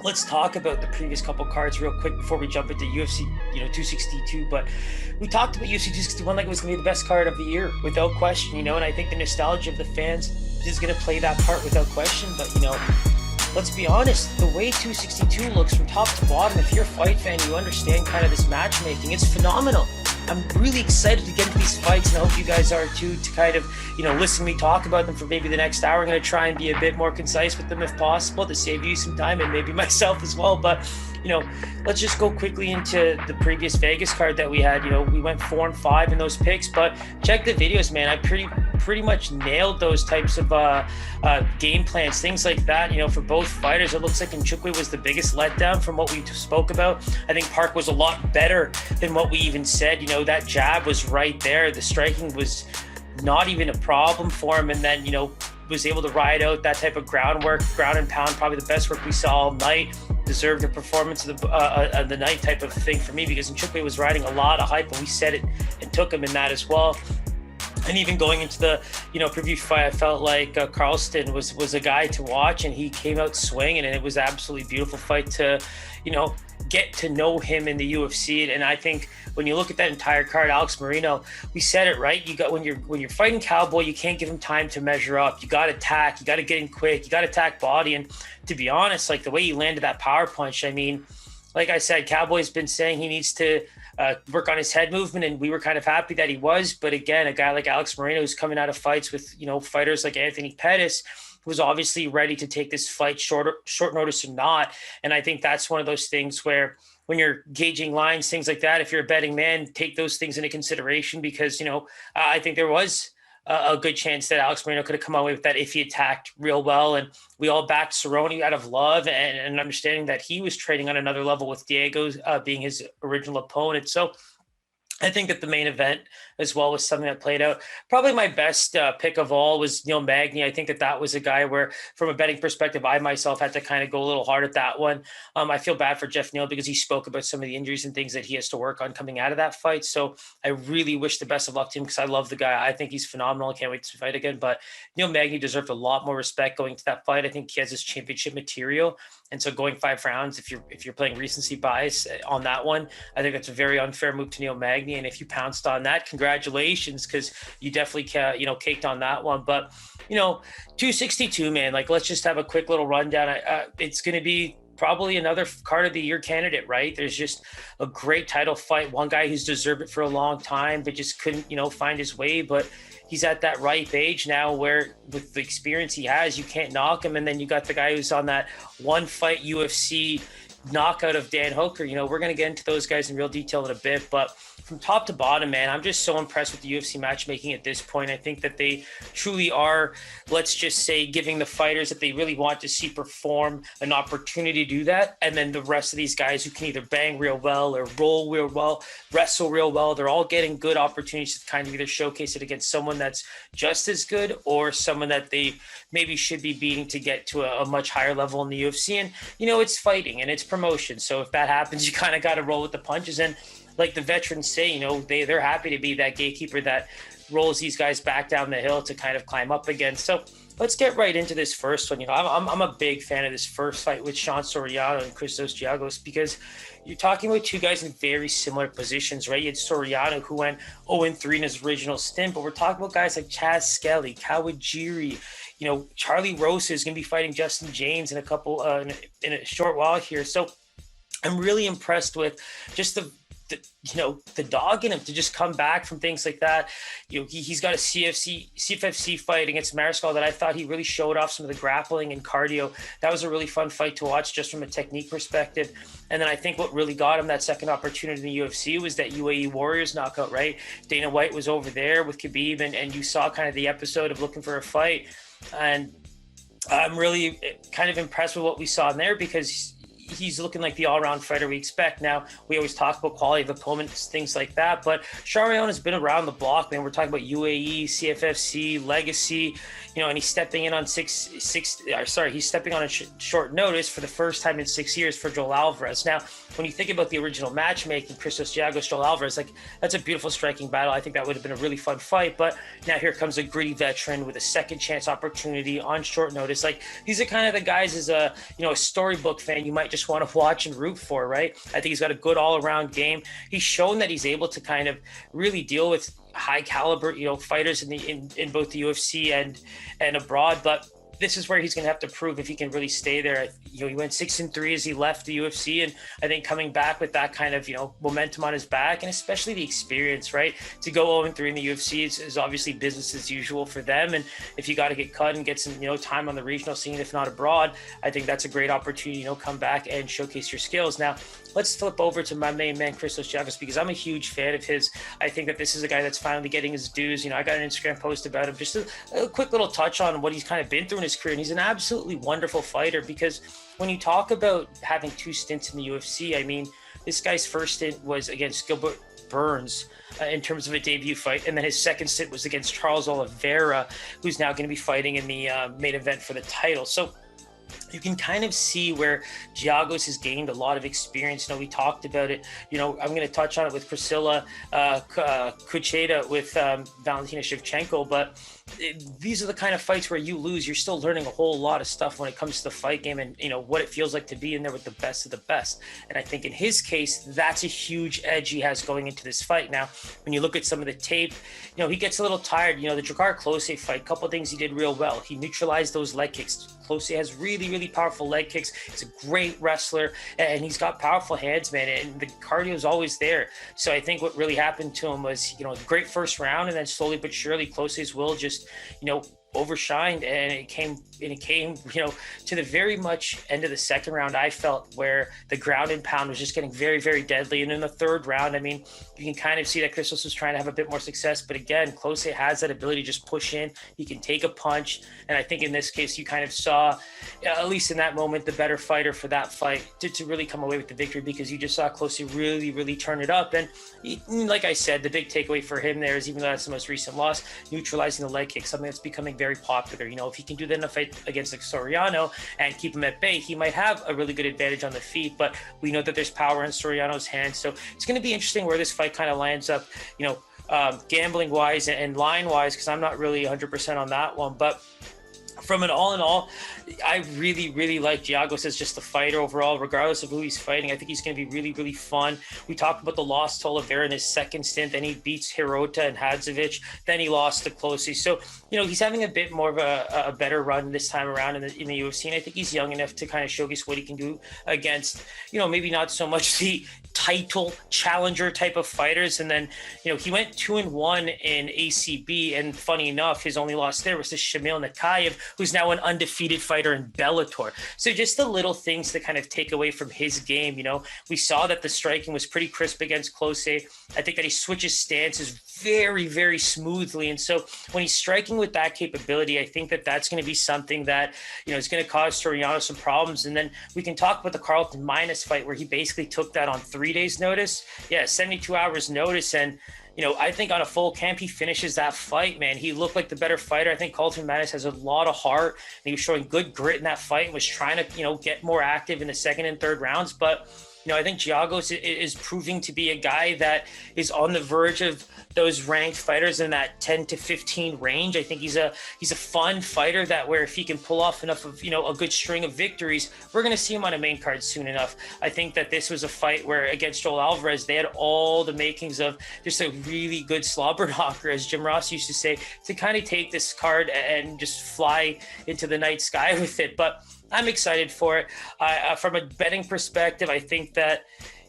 let's talk about the previous couple cards real quick before we jump into UFC, 262. But we talked about UFC 261 like it was going to be the best card of the year, without question, and I think the nostalgia of the fans is going to play that part without question. But, let's be honest, the way 262 looks from top to bottom, if you're a fight fan, you understand kind of this matchmaking, it's phenomenal. I'm really excited to get into these fights, and I hope you guys are too, to kind of, listen to me talk about them for maybe the next hour. I'm going to try and be a bit more concise with them if possible to save you some time and maybe myself as well. But, let's just go quickly into the previous Vegas card that we had. We went 4-5 in those picks, but check the videos, man. I pretty much nailed those types of game plans, things like that. For both fighters, it looks like Nchukwi was the biggest letdown from what we spoke about. I think Park was a lot better than what we even said. That jab was right there. The striking was not even a problem for him, and then was able to ride out that type of groundwork, ground and pound, probably the best work we saw all night. Deserved the performance of the night type of thing for me, because Nchukwi was riding a lot of hype, and we said it and took him in that as well. And even going into the preview fight, I felt like Carlston was a guy to watch, and he came out swinging, and it was absolutely beautiful fight to get to know him in the UFC. And I think when you look at that entire card, Alex Moreno, we said it right. You got when you're fighting Cowboy, you can't give him time to measure up. You got to attack. You got to get in quick. You got to attack body. And to be honest, like the way he landed that power punch, I mean, like I said, Cowboy's been saying he needs to work on his head movement, and we were kind of happy that he was. But again, a guy like Alex Moreno, who's coming out of fights with fighters like Anthony Pettis, was obviously ready to take this fight short notice or not. And I think that's one of those things where when you're gauging lines, things like that, if you're a betting man, take those things into consideration, because I think there was a good chance that Alex Moreno could have come away with that if he attacked real well. And we all backed Cerrone out of love and understanding that he was trading on another level with Diego being his original opponent. So I think that the main event as well was something that played out. Probably my best pick of all was Neil Magny. I think that was a guy where, from a betting perspective, I myself had to kind of go a little hard at that one. I feel bad for Jeff Neal because he spoke about some of the injuries and things that he has to work on coming out of that fight. So I really wish the best of luck to him, because I love the guy. I think he's phenomenal. I can't wait to fight again. But Neil Magny deserved a lot more respect going to that fight. I think he has his championship material. And so going 5 rounds, if you're playing recency bias on that one, I think that's a very unfair move to Neil Magny. And if you pounced on that, congratulations, because you definitely caked on that one. But 262, man, like let's just have a quick little rundown. It's going to be probably another card of the year candidate, right? There's just a great title fight. One guy who's deserved it for a long time, but just couldn't find his way. But he's at that ripe age now where, with the experience he has, you can't knock him. And then you got the guy who's on that one fight UFC knockout of Dan Hooker. We're going to get into those guys in real detail in a bit, but from top to bottom, man, I'm just so impressed with the UFC matchmaking at this point. I think that they truly are, let's just say, giving the fighters that they really want to see perform an opportunity to do that. And then the rest of these guys who can either bang real well or roll real well, wrestle real well, they're all getting good opportunities to kind of either showcase it against someone that's just as good or someone that they maybe should be beating to get to a much higher level in the UFC. And, it's fighting and it's promotion. So if that happens, you kind of got to roll with the punches. And like the veterans say, they're happy to be that gatekeeper that rolls these guys back down the hill to kind of climb up again. So let's get right into this first one. I'm a big fan of this first fight with Sean Soriano and Christos Giagos, because you're talking about two guys in very similar positions, right? You had Soriano, who went 0-3 in his original stint, but we're talking about guys like Chaz Skelly, Kawajiri, Charlie Rosa is going to be fighting Justin James in in a short while here. So I'm really impressed with just the dog in him to just come back from things like that. He's got a CFFC fight against Mariscal that I thought he really showed off some of the grappling and cardio. That was a really fun fight to watch just from a technique perspective. And then I think what really got him that second opportunity in the UFC was that UAE Warriors knockout, right? Dana White was over there with Khabib, and you saw kind of the episode of Looking for a Fight. And I'm really kind of impressed with what we saw in there, because he's looking like the all-around fighter we expect. Now, we always talk about quality of opponents, things like that, but Charion has been around the block, man. We're talking about UAE, CFFC, Legacy, and he's stepping in on he's stepping on a short notice for the first time in 6 years for Joel Alvarez. Now, when you think about the original matchmaking, Christos Giagos, Joel Alvarez, like, that's a beautiful striking battle. I think that would have been a really fun fight, but now here comes a gritty veteran with a second chance opportunity on short notice. Like, these are kind of the guys as a storybook fan you might just want to watch and root for, right? I think he's got a good all-around game. He's shown that he's able to kind of really deal with high caliber, fighters in both the UFC and abroad, but this is where he's going to have to prove if he can really stay there. He went 6-3 as he left the UFC, and I think coming back with that kind of momentum on his back, and especially the experience, right? To go 0-3 in the UFC is obviously business as usual for them, and if you got to get cut and get some time on the regional scene, if not abroad, I think that's a great opportunity. Come back and showcase your skills. Now, let's flip over to my main man, Christos Giagos, because I'm a huge fan of his. I think that this is a guy that's finally getting his dues. I got an Instagram post about him, just a quick little touch on what he's kind of been through in his career. And he's an absolutely wonderful fighter, because when you talk about having 2 stints in the UFC, I mean, this guy's first stint was against Gilbert Burns in terms of a debut fight, and then his second stint was against Charles Oliveira, who's now going to be fighting in the main event for the title. So you can kind of see where Giagos has gained a lot of experience. We talked about it. I'm going to touch on it with Priscilla Kucheta with Valentina Shevchenko, but these are the kind of fights where you lose, you're still learning a whole lot of stuff when it comes to the fight game and, what it feels like to be in there with the best of the best. And I think in his case, that's a huge edge he has going into this fight. Now, when you look at some of the tape, he gets a little tired. The Drakkar Klose fight, a couple of things he did real well. He neutralized those leg kicks. Klose has really, really powerful leg kicks. He's a great wrestler, and he's got powerful hands, man, and the cardio is always there. So I think what really happened to him was, great first round, and then slowly but surely Klose's will just, overshined, and it came to the very much end of the second round, I felt, where the ground and pound was just getting very, very deadly. And in the third round, I mean, you can kind of see that Christos was trying to have a bit more success, but again, Klose has that ability to just push in. He can take a punch, and I think in this case you kind of saw, at least in that moment, the better fighter for that fight to really come away with the victory, because you just saw Klose really, really turn it up. And like I said, the big takeaway for him there is, even though that's the most recent loss, neutralizing the leg kick, something that's becoming very popular. If he can do that in a fight against like Soriano and keep him at bay, he might have a really good advantage on the feet, but we know that there's power in Soriano's hands. So it's going to be interesting where this fight kind of lands up, gambling wise and line wise, because I'm not really 100% on that one. But from an all in all, I really, really like Giagos as just a fighter overall, regardless of who he's fighting. I think he's going to be really, really fun. We talked about the loss to Oliveira in his second stint, then he beats Hirota and Hadzovic, then he lost to Klose. So, he's having a bit more of a better run this time around in the UFC, and I think he's young enough to kind of showcase what he can do against, maybe not so much the title challenger type of fighters. And then, he went 2-1 in ACB, and funny enough, his only loss there was to Shamil Nakayev, who's now an undefeated fighter in Bellator. So just the little things to kind of take away from his game. We saw that the striking was pretty crisp against Klose. I think that he switches stances very, very smoothly. And so when he's striking with that capability, I think that that's going to be something that, is going to cause Soriano some problems. And then we can talk about the Carlton Minus fight, where he basically took that on 3 days notice. 72 hours notice. And, I think on a full camp, he finishes that fight, man. He looked like the better fighter. I think Carlton Minus has a lot of heart, and he was showing good grit in that fight and was trying to, get more active in the second and third rounds. But, I think Giagos is proving to be a guy that is on the verge of those ranked fighters in that 10 to 15 range. I think he's a fun fighter that where if he can pull off enough of, a good string of victories, we're going to see him on a main card soon enough. I think that this was a fight where against Joel Alvarez, they had all the makings of just a really good slobber knocker, as Jim Ross used to say, to kind of take this card and just fly into the night sky with it. But I'm excited for it. From a betting perspective, I think that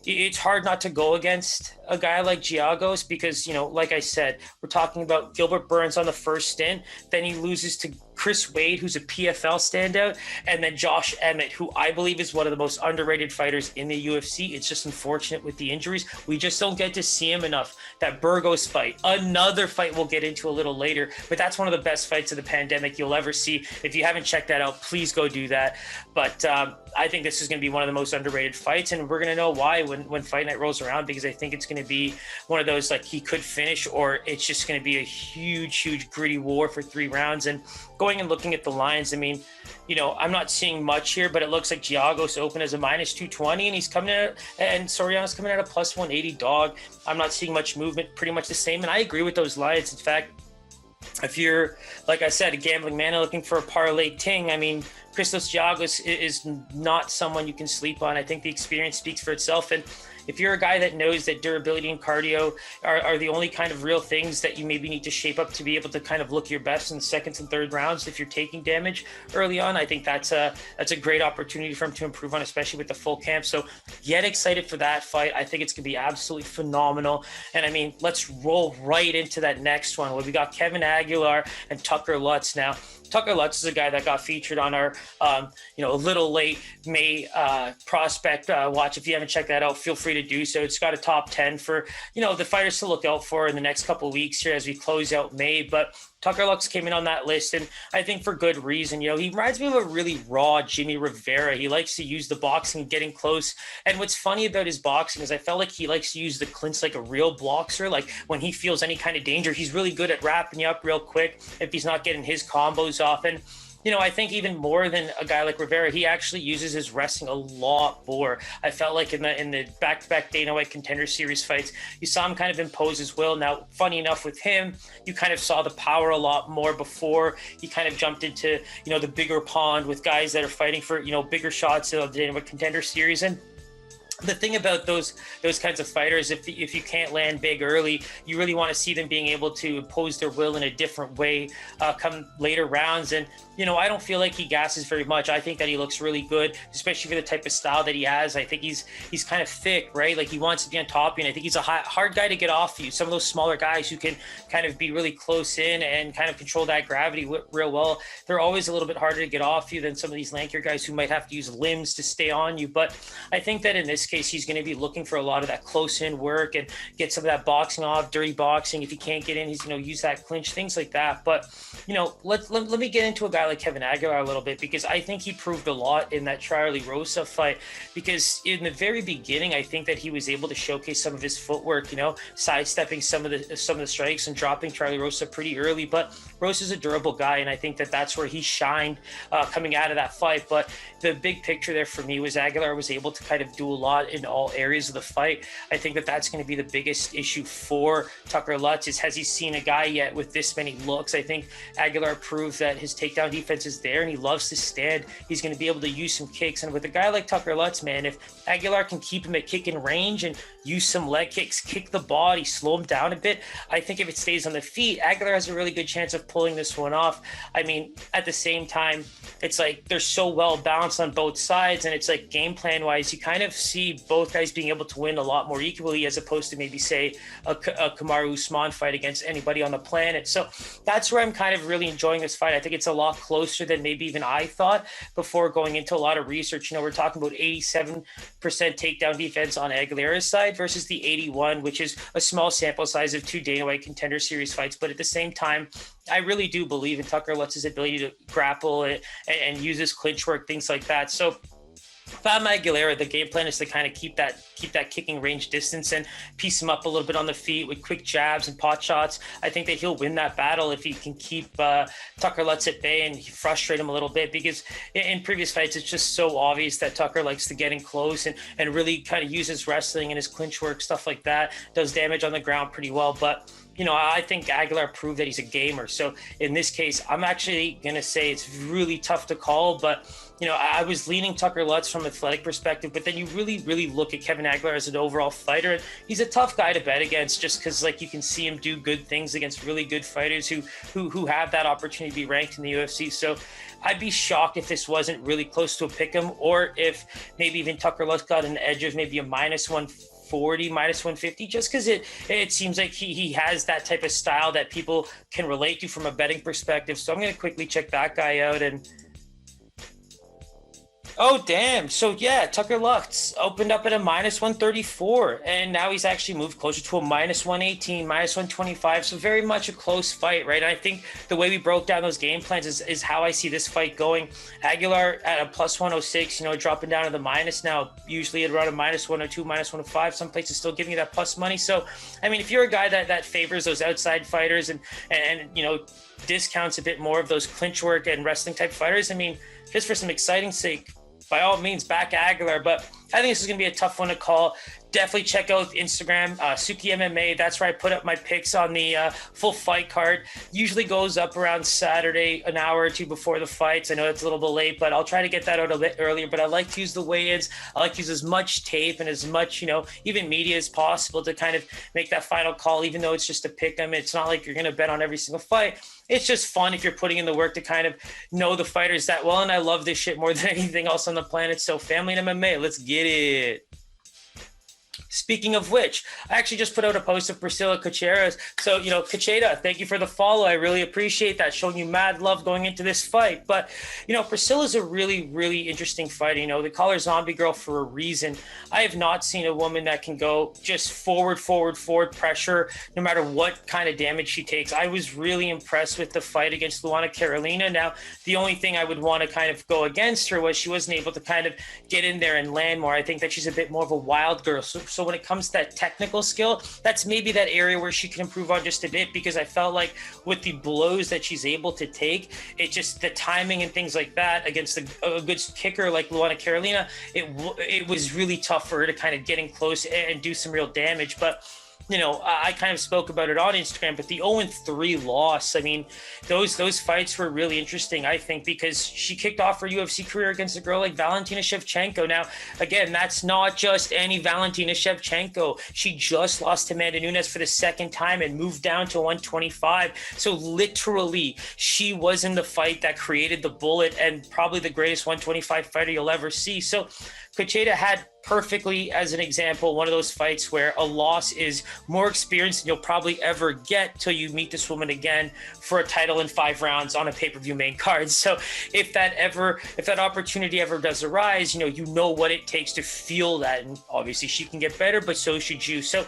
it's hard not to go against a guy like Giagos because, like I said, we're talking about Gilbert Burns on the first stint. Then he loses to Chris Wade, who's a PFL standout, and then Josh Emmett, who I believe is one of the most underrated fighters in the UFC. It's just unfortunate with the injuries. We just don't get to see him enough. That Burgos fight, another fight we'll get into a little later, but that's one of the best fights of the pandemic you'll ever see. If you haven't checked that out, please go do that. But I think this is going to be one of the most underrated fights, and we're going to know why when fight night rolls around, because I think it's going to be one of those, like, he could finish, or it's just going to be a huge gritty war for 3 rounds. And going and looking at the lines, I mean, you know, I'm not seeing much here, but it looks like Giagos open as a -220, and he's coming in, and Soriano's coming at a +180 dog. I'm not seeing much movement, pretty much the same, and I agree with those lines. In fact, if you're, like I said, a gambling man looking for a parlay ting, I mean, Christos Giagos is not someone you can sleep on. I think the experience speaks for itself. And if you're a guy that knows that durability and cardio are the only kind of real things that you maybe need to shape up to be able to kind of look your best in the seconds and third rounds, if you're taking damage early on, I think that's a great opportunity for him to improve on, especially with the full camp. So get excited for that fight. I think it's going to be absolutely phenomenal. And I mean, let's roll right into that next one where we got Kevin Aguilar and Tucker Lutz. Now, Tucker Lutz is a guy that got featured on our, a little late May prospect watch. If you haven't checked that out, feel free to do so. It's got a top 10 for, the fighters to look out for in the next couple of weeks here as we close out May. But Tucker Lutz came in on that list, and I think for good reason. He reminds me of a really raw Jimmy Rivera. He likes to use the boxing and getting close. And what's funny about his boxing is I felt like he likes to use the clinch like a real boxer. Like when he feels any kind of danger, he's really good at wrapping you up real quick if he's not getting his combos off. And I think even more than a guy like Rivera, he actually uses his wrestling a lot more. I felt like in the back-to-back Dana White Contender Series fights, you saw him kind of impose his will. Now, funny enough with him, you kind of saw the power a lot more before he kind of jumped into, the bigger pond with guys that are fighting for, bigger shots of the Dana White Contender Series. And the thing about those kinds of fighters, if you can't land big early, you really want to see them being able to impose their will in a different way come later rounds. And I don't feel like he gasses very much. I think that he looks really good, especially for the type of style that he has. I think he's kind of thick, right? Like he wants to be on top of you, and I think he's a hard guy to get off you. Some of those smaller guys who can kind of be really close in and kind of control that gravity real well, they're always a little bit harder to get off you than some of these lankier guys who might have to use limbs to stay on you. But I think that in this case, he's going to be looking for a lot of that close in work and get some of that boxing off, dirty boxing. If he can't get in, he's going to use that clinch, things like that. But let me get into a guy like Kevin Aguilar a little bit, because I think he proved a lot in that Charlie Rosa fight, because in the very beginning, I think that he was able to showcase some of his footwork, sidestepping some of the strikes and dropping Charlie Rosa pretty early. But Rosa's a durable guy, and I think that that's where he shined coming out of that fight. But the big picture there for me was Aguilar was able to kind of do a lot in all areas of the fight. I think that that's going to be the biggest issue for Tucker Lutz, is has he seen a guy yet with this many looks? I think Aguilar proved that his takedown defense is there, and he loves to stand. He's going to be able to use some kicks. And with a guy like Tucker Lutz, man, if Aguilar can keep him at kicking range and use some leg kicks, kick the body, slow him down a bit, I think if it stays on the feet, Aguilar has a really good chance of pulling this one off. I mean, at the same time, it's like they're so well balanced on both sides, and it's like game plan wise, you kind of see both guys being able to win a lot more equally, as opposed to maybe say a Kamaru Usman fight against anybody on the planet. So that's where I'm kind of really enjoying this fight. I think it's a lot closer than maybe even I thought before going into a lot of research. We're talking about 87% takedown defense on Aguilera's side versus the 81, which is a small sample size of 2 Dana White Contender Series fights. But at the same time, I really do believe in Tucker Lutz's ability to grapple and use his clinch work, things like that. So if I'm Aguilera, the game plan is to kind of keep that kicking range distance and piece him up a little bit on the feet with quick jabs and pot shots. I think that he'll win that battle if he can keep Tucker Lutz at bay and frustrate him a little bit, because in previous fights, it's just so obvious that Tucker likes to get in close and really kind of use his wrestling and his clinch work, stuff like that, does damage on the ground pretty well. But I think Aguilar proved that he's a gamer. So in this case, I'm actually going to say it's really tough to call, but I was leaning Tucker Lutz from an athletic perspective, but then you really, really look at Kevin Aguilar as an overall fighter, and he's a tough guy to bet against, just because you can see him do good things against really good fighters who have that opportunity to be ranked in the UFC. So I'd be shocked if this wasn't really close to a pick'em, or if maybe even Tucker Lutz got an edge of maybe a -140 140, minus 150, just because it seems like he has that type of style that people can relate to from a betting perspective. So I'm going to quickly check that guy out. And oh, damn. So, yeah, Tucker Lutz opened up at a minus 134, and now he's actually moved closer to a minus 118, minus 125. So very much a close fight, right? And I think the way we broke down those game plans is how I see this fight going. Aguilar at a plus 106, dropping down to the minus now, usually at around a minus 102, minus 105. Some places still giving you that plus money. So, I mean, if you're a guy that favors those outside fighters and discounts a bit more of those clinch work and wrestling type fighters, I mean, just for some exciting sake, by all means, back Aguilar. But I think this is going to be a tough one to call. Definitely check out Instagram, Sooky MMA. That's where I put up my picks on the full fight card. Usually goes up around Saturday, an hour or two before the fights. I know it's a little bit late, but I'll try to get that out a bit earlier. But I like to use the weigh-ins. I like to use as much tape and as much, even media as possible to kind of make that final call, even though it's just a pick 'em. It's not like you're going to bet on every single fight. It's just fun if you're putting in the work to kind of know the fighters that well. And I love this shit more than anything else on the planet. So family and MMA, let's get it. Speaking of which, I actually just put out a post of Priscilla Cacheras. So, Cacheta, thank you for the follow. I really appreciate that. Showing you mad love going into this fight. But, Priscilla's a really, really interesting fighter. They call her Zombie Girl for a reason. I have not seen a woman that can go just forward pressure, no matter what kind of damage she takes. I was really impressed with the fight against Luana Carolina. Now, the only thing I would want to kind of go against her was she wasn't able to kind of get in there and land more. I think that she's a bit more of a wild girl. So when it comes to that technical skill, that's maybe that area where she can improve on just a bit, because I felt like with the blows that she's able to take, it just, the timing and things like that against a good kicker like Luana Carolina, it was really tough for her to kind of get in close and do some real damage. But I kind of spoke about it on Instagram, but the 0-3 loss, I mean, those fights were really interesting, I think, because she kicked off her UFC career against a girl like Valentina Shevchenko. Now, again, that's not just any Valentina Shevchenko. She just lost to Amanda Nunes for the second time and moved down to 125. So literally, she was in the fight that created the bullet and probably the greatest 125 fighter you'll ever see. So Cacheta had perfectly, as an example, one of those fights where a loss is more experience than you'll probably ever get till you meet this woman again for a title in 5 rounds on a pay-per-view main card. So if that opportunity ever does arise, you know what it takes to feel that. And obviously she can get better, but so should you. So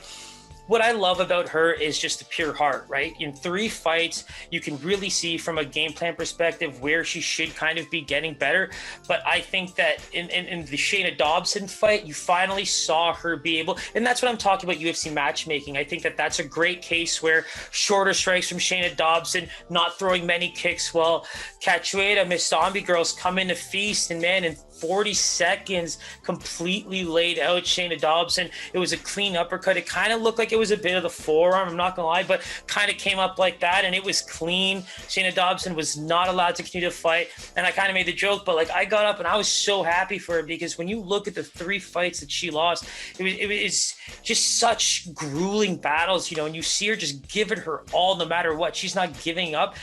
what I love about her is just the pure heart, right? In 3 fights, you can really see from a game plan perspective where she should kind of be getting better. But I think that in the Shayna Dobson fight, you finally saw her be able, and that's what I'm talking about UFC matchmaking. I think that that's a great case where shorter strikes from Shayna Dobson, not throwing many kicks well. Cachoeira, Miss Zombie Girls come in to feast, and man, in 40 seconds, completely laid out Shayna Dobson. It was a clean uppercut. It kind of looked like it was a bit of the forearm, I'm not gonna lie, but kind of came up like that, and it was clean. Shayna Dobson was not allowed to continue to fight, and I kind of made the joke, but like I got up and I was so happy for her, because when you look at the 3 fights that she lost, it was just such grueling battles, and you see her just giving her all no matter what. She's not giving up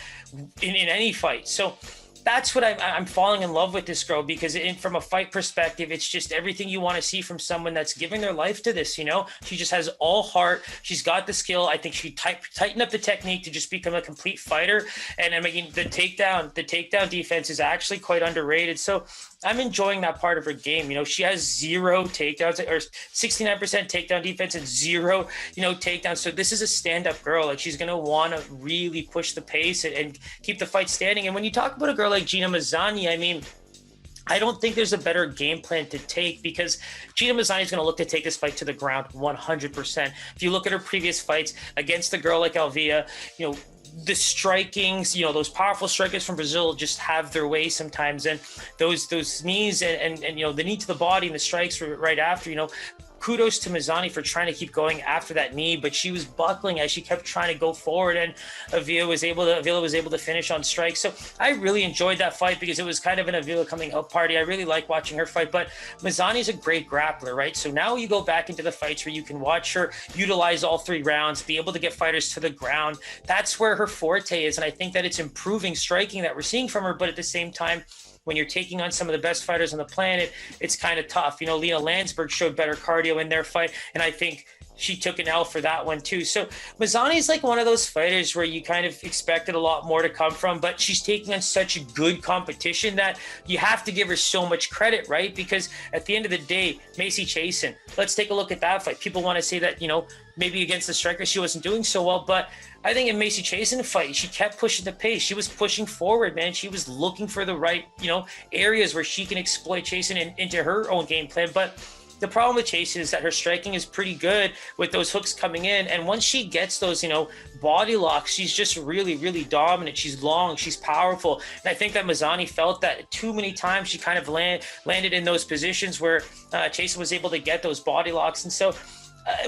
in any fight. So that's what I'm falling in love with this girl, because from a fight perspective, it's just everything you want to see from someone that's giving their life to this. She just has all heart. She's got the skill. I think she tightened up the technique to just become a complete fighter. And I mean, the takedown defense is actually quite underrated. So I'm enjoying that part of her game. She has 0 takedowns, or 69% takedown defense and 0, takedowns. So this is a stand-up girl. Like, she's going to want to really push the pace and keep the fight standing. And when you talk about a girl like Gina Mazzani, I mean, I don't think there's a better game plan to take, because Gina Mazzani is going to look to take this fight to the ground 100%. If you look at her previous fights against a girl like Alvia, the strikings, those powerful strikers from Brazil just have their way sometimes. And those knees and the knee to the body and the strikes right after, kudos to Mazzani for trying to keep going after that knee, but she was buckling as she kept trying to go forward, and Avila was able to finish on strikes. So I really enjoyed that fight, because it was kind of an Avila coming up party. I really like watching her fight, but Mazzani's a great grappler, right? So now you go back into the fights where you can watch her utilize all 3 rounds, be able to get fighters to the ground. That's where her forte is, and I think that it's improving striking that we're seeing from her, but at the same time, when you're taking on some of the best fighters on the planet, it's kind of tough. You know, Lena Landsberg showed better cardio in their fight, and I think she took an L for that one too. So Mazany is like one of those fighters where you kind of expected a lot more to come from, but she's taking on such good competition that you have to give her so much credit, right? Because at the end of the day, Macy Chiasson, let's take a look at that fight. People want to say that, you know, maybe against the striker she wasn't doing so well, but I think in Macy Chiasson fight, she kept pushing the pace. She was pushing forward, man. She was looking for the right, you know, areas where she can exploit Chiasson into her own game plan. But the problem with Chiasson is that her striking is pretty good with those hooks coming in. And once she gets those, you know, body locks, she's just really, really dominant. She's long, she's powerful. And I think that Mazany felt that too many times she kind of landed in those positions where Chiasson was able to get those body locks. And so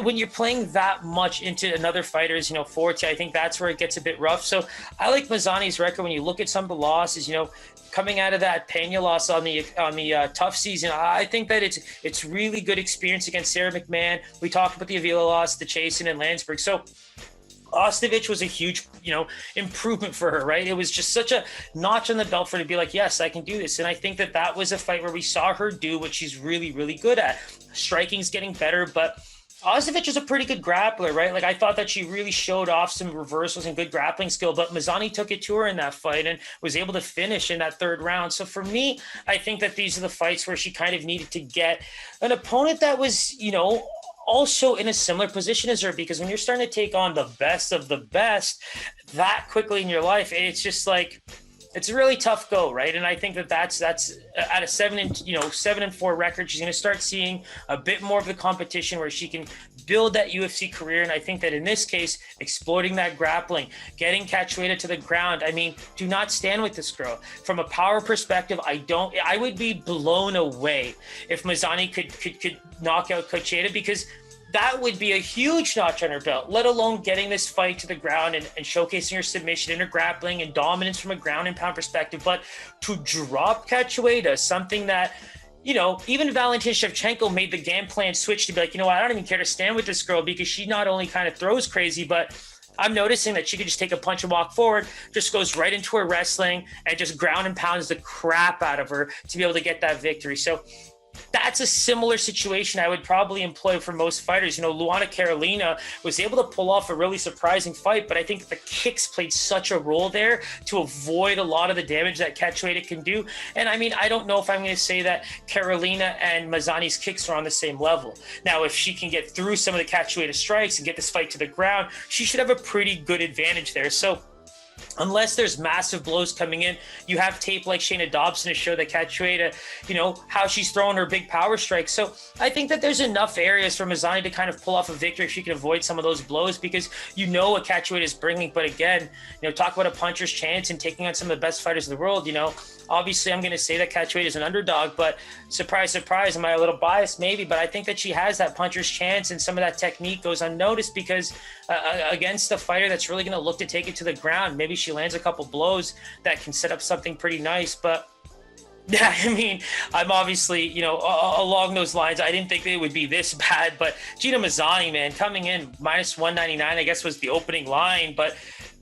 when you're playing that much into another fighter's, you know, forte, I think that's where it gets a bit rough. So I like Mazany's record. When you look at some of the losses, you know, coming out of that Pena loss on the tough season, I think that it's really good experience against Sarah McMahon. We talked about the Avila loss, the Chiasson and Landsberg. So Ostovich was a huge, you know, improvement for her, right? It was just such a notch on the belt for her to be like, yes, I can do this. And I think that that was a fight where we saw her do what she's really, really good at. Striking's getting better, but Ostovich is a pretty good grappler, right? Like, I thought that she really showed off some reversals and good grappling skill, but Mazany took it to her in that fight and was able to finish in that third round. So for me, I think that these are the fights where she kind of needed to get an opponent that was, you know, also in a similar position as her, because when you're starting to take on the best of the best that quickly in your life, it's just like, it's a really tough go, right? And I think that that's at a 7-4 record, she's going to start seeing a bit more of the competition where she can build that UFC career. And I think that in this case, exploiting that grappling, getting Cachoeira to the ground. I mean, do not stand with this girl. From a power perspective, I would be blown away if Mazany could knock out Cachoeira, because that would be a huge notch on her belt, let alone getting this fight to the ground and showcasing her submission and her grappling and dominance from a ground and pound perspective. But to drop Cachoeira, something that, you know, even Valentina Shevchenko made the game plan switch to be like, you know what, I don't even care to stand with this girl, because she not only kind of throws crazy, but I'm noticing that she could just take a punch and walk forward, just goes right into her wrestling and just ground and pounds the crap out of her to be able to get that victory. So that's a similar situation I would probably employ for most fighters. You know, Luana Carolina was able to pull off a really surprising fight, but I think the kicks played such a role there to avoid a lot of the damage that Cachoeira can do. And I mean, I don't know if I'm going to say that Carolina and Mazany's kicks are on the same level. Now, if she can get through some of the Cachoeira strikes and get this fight to the ground, she should have a pretty good advantage there. So unless there's massive blows coming in, you have tape like Shayna Dobson to show that Cachoeira, you know, how she's throwing her big power strikes. So I think that there's enough areas for Mazany to kind of pull off a victory if she can avoid some of those blows, because you know what Cachoeira is bringing. But again, you know, talk about a puncher's chance and taking on some of the best fighters in the world. You know, obviously I'm going to say that Cachoeira is an underdog, but surprise, surprise, am I a little biased? Maybe, but I think that she has that puncher's chance, and some of that technique goes unnoticed because against a fighter that's really going to look to take it to the ground, maybe she lands a couple blows that can set up something pretty nice. But yeah, I mean, I'm obviously, you know, along those lines, I didn't think it would be this bad, but Gina Mazany, man, coming in minus 199, I guess was the opening line, but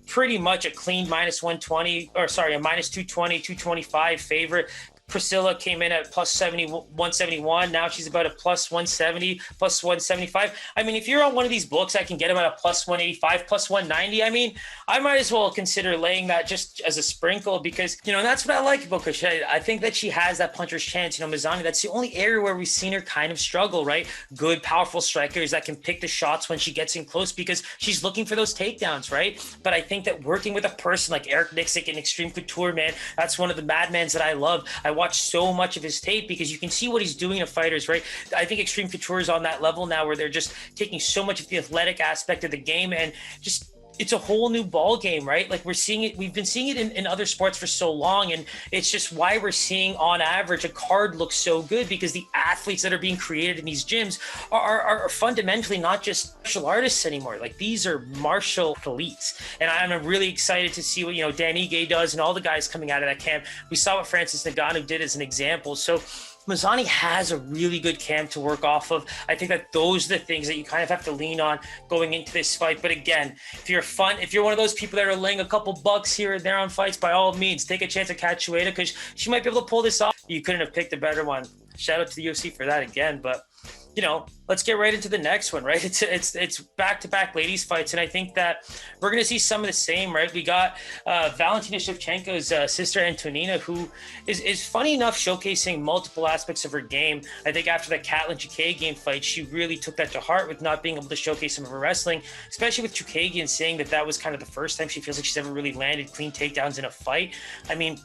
pretty much a clean minus 120, or sorry, a minus 220, 225 favorite. Priscilla came in at plus 171. Now she's about a plus 170, plus 175. I mean, if you're on one of these books, I can get them at a plus 185, plus 190. I mean, I might as well consider laying that just as a sprinkle, because, you know, and that's what I like about Cachoeira. I think that she has that puncher's chance. You know, Mazany, that's the only area where we've seen her kind of struggle, right? Good, powerful strikers that can pick the shots when she gets in close, because she's looking for those takedowns, right? But I think that working with a person like Eric Nixick in Extreme Couture, man, that's one of the madmans that I love. I watch so much of his tape because you can see what he's doing to fighters, right? I think Extreme Couture is on that level now where they're just taking so much of the athletic aspect of the game, and just it's a whole new ball game, right? Like, we're seeing it, we've been seeing it in other sports for so long, and it's just why we're seeing on average a card look so good, because the athletes that are being created in these gyms are fundamentally not just martial artists anymore. Like, these are martial elites, and I'm really excited to see what, you know, Dan Ige does and all the guys coming out of that camp. We saw what Francis Ngannou did as an example. So Mazzani has a really good camp to work off of. I think that those are the things that you kind of have to lean on going into this fight. But again, if you're one of those people that are laying a couple bucks here and there on fights, by all means, take a chance at Cachoeira, because she might be able to pull this off. You couldn't have picked a better one. Shout out to the UFC for that again. But let's get right into the next one, right? It's back-to-back ladies fights, and I think that we're going to see some of the same, right? We got Valentina Shevchenko's sister Antonina, who is funny enough showcasing multiple aspects of her game. I think after that Katlyn Chookagian fight, she really took that to heart with not being able to showcase some of her wrestling, especially with Chookagian saying that was kind of the first time she feels like she's ever really landed clean takedowns in a fight. I mean,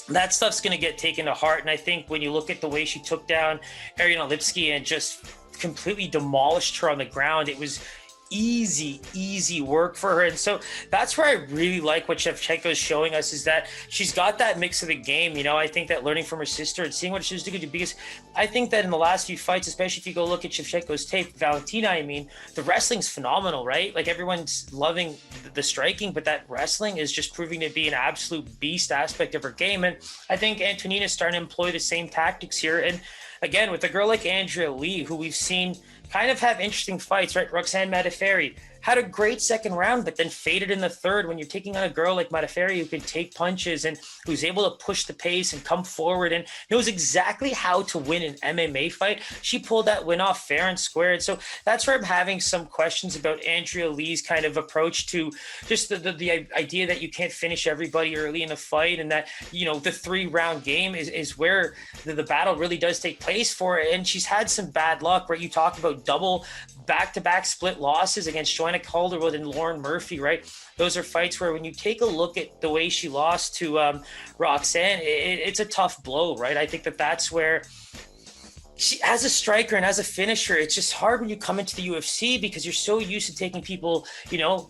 that stuff's going to get taken to heart. And I think when you look at the way she took down Ariane Lipski and just completely demolished her on the ground, it was easy work for her. And so that's where I really like what Shevchenko is showing us, is that she's got that mix of the game. I think that learning from her sister and seeing what she was doing, because I think that in the last few fights, especially if you go look at Shevchenko's tape, Valentina, the wrestling's phenomenal, right? Like, everyone's loving the striking, but that wrestling is just proving to be an absolute beast aspect of her game. And I think Antonina's starting to employ the same tactics here. And again, with a girl like Andrea Lee, who we've seen kind of have interesting fights, right? Roxanne Mataferi had a great second round, but then faded in the third. When you're taking on a girl like Mataferi who can take punches and who's able to push the pace and come forward and knows exactly how to win an MMA fight, she pulled that win off fair and square. And so that's where I'm having some questions about Andrea Lee's kind of approach to just the idea that you can't finish everybody early in a fight, and that, the 3-round game is where the battle really does take place for it. And she's had some bad luck, right? You talk about double back-to-back split losses against Joanna Calderwood and Lauren Murphy, right? Those are fights where when you take a look at the way she lost to Roxanne, it's a tough blow, right? I think that's where she, as a striker and as a finisher, it's just hard when you come into the UFC, because you're so used to taking people,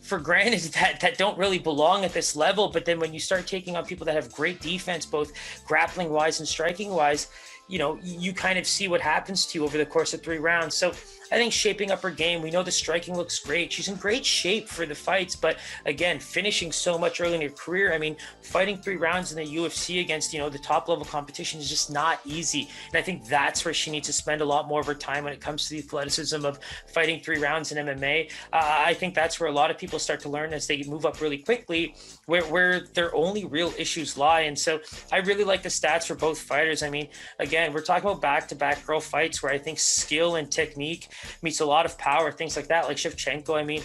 for granted that don't really belong at this level. But then when you start taking on people that have great defense, both grappling wise and striking wise, you kind of see what happens to you over the course of 3 rounds. So I think shaping up her game, we know the striking looks great. She's in great shape for the fights, but again, finishing so much early in her career. Fighting 3 rounds in the UFC against, the top level competition is just not easy. And I think that's where she needs to spend a lot more of her time when it comes to the athleticism of fighting 3 rounds in MMA. I think that's where a lot of people start to learn as they move up really quickly, where their only real issues lie. And so I really like the stats for both fighters. Again, we're talking about back-to-back girl fights where I think skill and technique meets a lot of power, things like that. Like Shevchenko,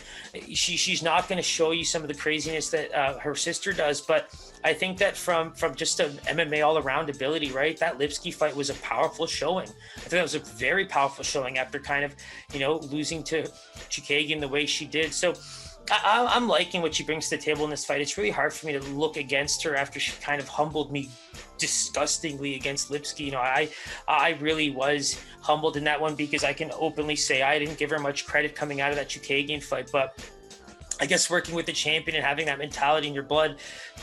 she's not going to show you some of the craziness that her sister does, but I think that from just an MMA all-around ability, right, that Lipski fight was a powerful showing. I think that was a very powerful showing after kind of, losing to Chookagian the way she did. So I'm liking what she brings to the table in this fight. It's really hard for me to look against her after she kind of humbled me disgustingly against Lipski. I really was humbled in that one, because I can openly say I didn't give her much credit coming out of that Chookagian fight. But I guess working with the champion and having that mentality in your blood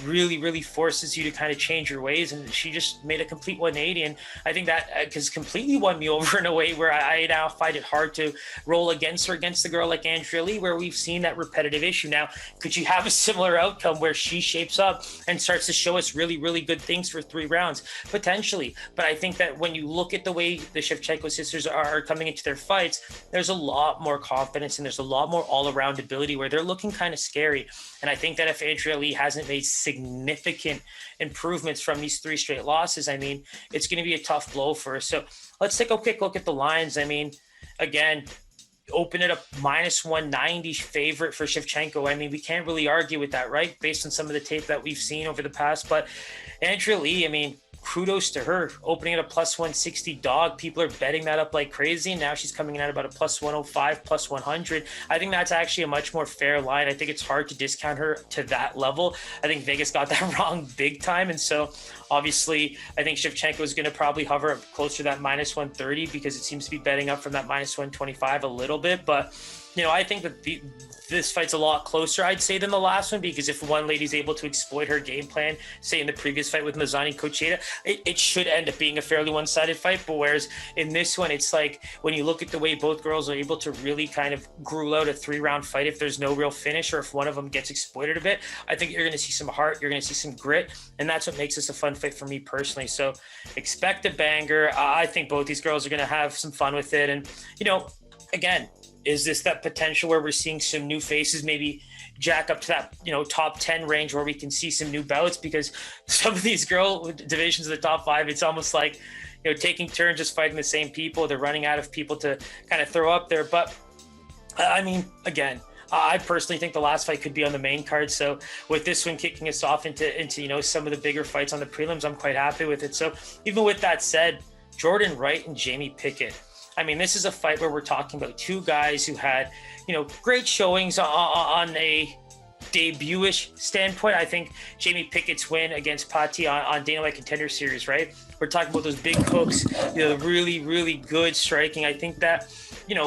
really forces you to kind of change your ways. And she just made a complete 180. And I think that has completely won me over in a way where I now find it hard to roll against her, against the girl like Andrea Lee, where we've seen that repetitive issue. Now, could you have a similar outcome where she shapes up and starts to show us really good things for 3 rounds? Potentially. But I think that when you look at the way the Shevchenko sisters are coming into their fights, there's a lot more confidence and there's a lot more all-around ability where they're looking kind of scary. And I think that if Andrea Lee hasn't made significant improvements from these 3 straight losses, it's going to be a tough blow for her. So let's take a quick look at the lines. Again, open it up -190 favorite for Shevchenko. We can't really argue with that, right? Based on some of the tape that we've seen over the past. But Andrea Lee, kudos to her, opening at a +160 dog. People are betting that up like crazy. Now she's coming in at about a +105, +100. I think that's actually a much more fair line. I think it's hard to discount her to that level. I think Vegas got that wrong big time. And so obviously I think Shevchenko is going to probably hover up closer to that -130, because it seems to be betting up from that -125 a little bit. But I think that this fight's a lot closer, I'd say, than the last one, because if one lady's able to exploit her game plan, say in the previous fight with Mazany Kocheda, it should end up being a fairly one-sided fight. But whereas in this one, it's like when you look at the way both girls are able to really kind of gruel out a 3-round fight, if there's no real finish or if one of them gets exploited a bit, I think you're going to see some heart, you're going to see some grit, and that's what makes this a fun fight for me personally. So expect a banger. I think both these girls are going to have some fun with it. And, again, is this that potential where we're seeing some new faces maybe jack up to that, top 10 range where we can see some new bouts? Because some of these girl divisions of the top 5, it's almost like, taking turns just fighting the same people. They're running out of people to kind of throw up there. But I mean, again, I personally think the last fight could be on the main card. So with this one kicking us off into some of the bigger fights on the prelims, I'm quite happy with it. So even with that said, Jordan Wright and Jamie Pickett, I mean, this is a fight where we're talking about two guys who had, great showings on a debut-ish standpoint. I think Jamie Pickett's win against Patti on Dana White Contender Series, right? We're talking about those big hooks, really, really good striking. I think that,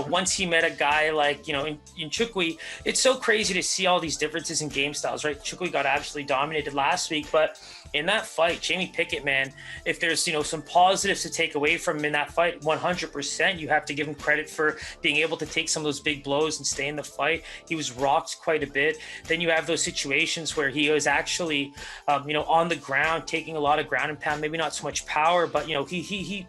once he met a guy like, in Chookagian, it's so crazy to see all these differences in game styles, right? Chookagian got absolutely dominated last week, but in that fight, Jamie Pickett, man, if there's, some positives to take away from him in that fight, 100%, you have to give him credit for being able to take some of those big blows and stay in the fight. He was rocked quite a bit. Then you have those situations where he was actually, on the ground, taking a lot of ground and pound, maybe not so much power, but, he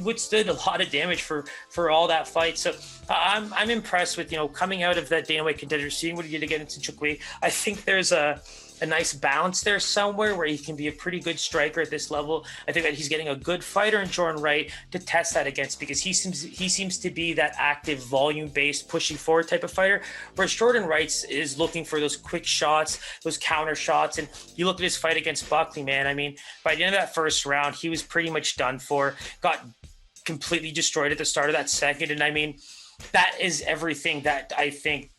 withstood a lot of damage for all that fight. So I'm impressed with, coming out of that Dana White Contender, seeing what he did against Chookagian. I think there's a nice balance there somewhere where he can be a pretty good striker at this level. I think that he's getting a good fighter in Jordan Wright to test that against, because he seems to be that active, volume-based, pushing forward type of fighter, whereas Jordan Wright is looking for those quick shots, those counter shots. And you look at his fight against Buckley, man, I mean, by the end of that first round, he was pretty much done for, got completely destroyed at the start of that second. And I mean, that is everything that I think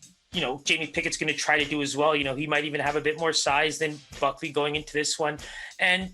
Jamie Pickett's going to try to do as well. He might even have a bit more size than Buckley going into this one. And,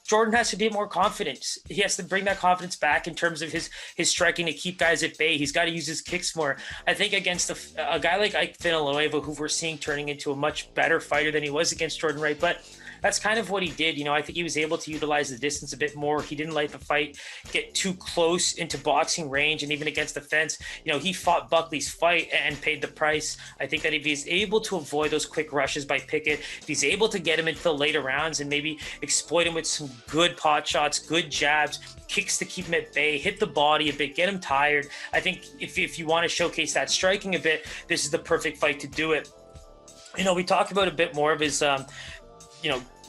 Jordan has to be more confident. He has to bring that confidence back in terms of his striking to keep guys at bay. He's got to use his kicks more. I think against a guy like Ike Villanueva, who we're seeing turning into a much better fighter than he was against Jordan Wright, but that's kind of what he did. I think he was able to utilize the distance a bit more. He didn't let the fight get too close into boxing range, and even against the fence, he fought Buckley's fight and paid the price. I think that if he's able to avoid those quick rushes by Pickett, if he's able to get him into the later rounds and maybe exploit him with some good pot shots, good jabs, kicks to keep him at bay, hit the body a bit, get him tired. I think if you want to showcase that striking a bit, this is the perfect fight to do it. We talked about a bit more of his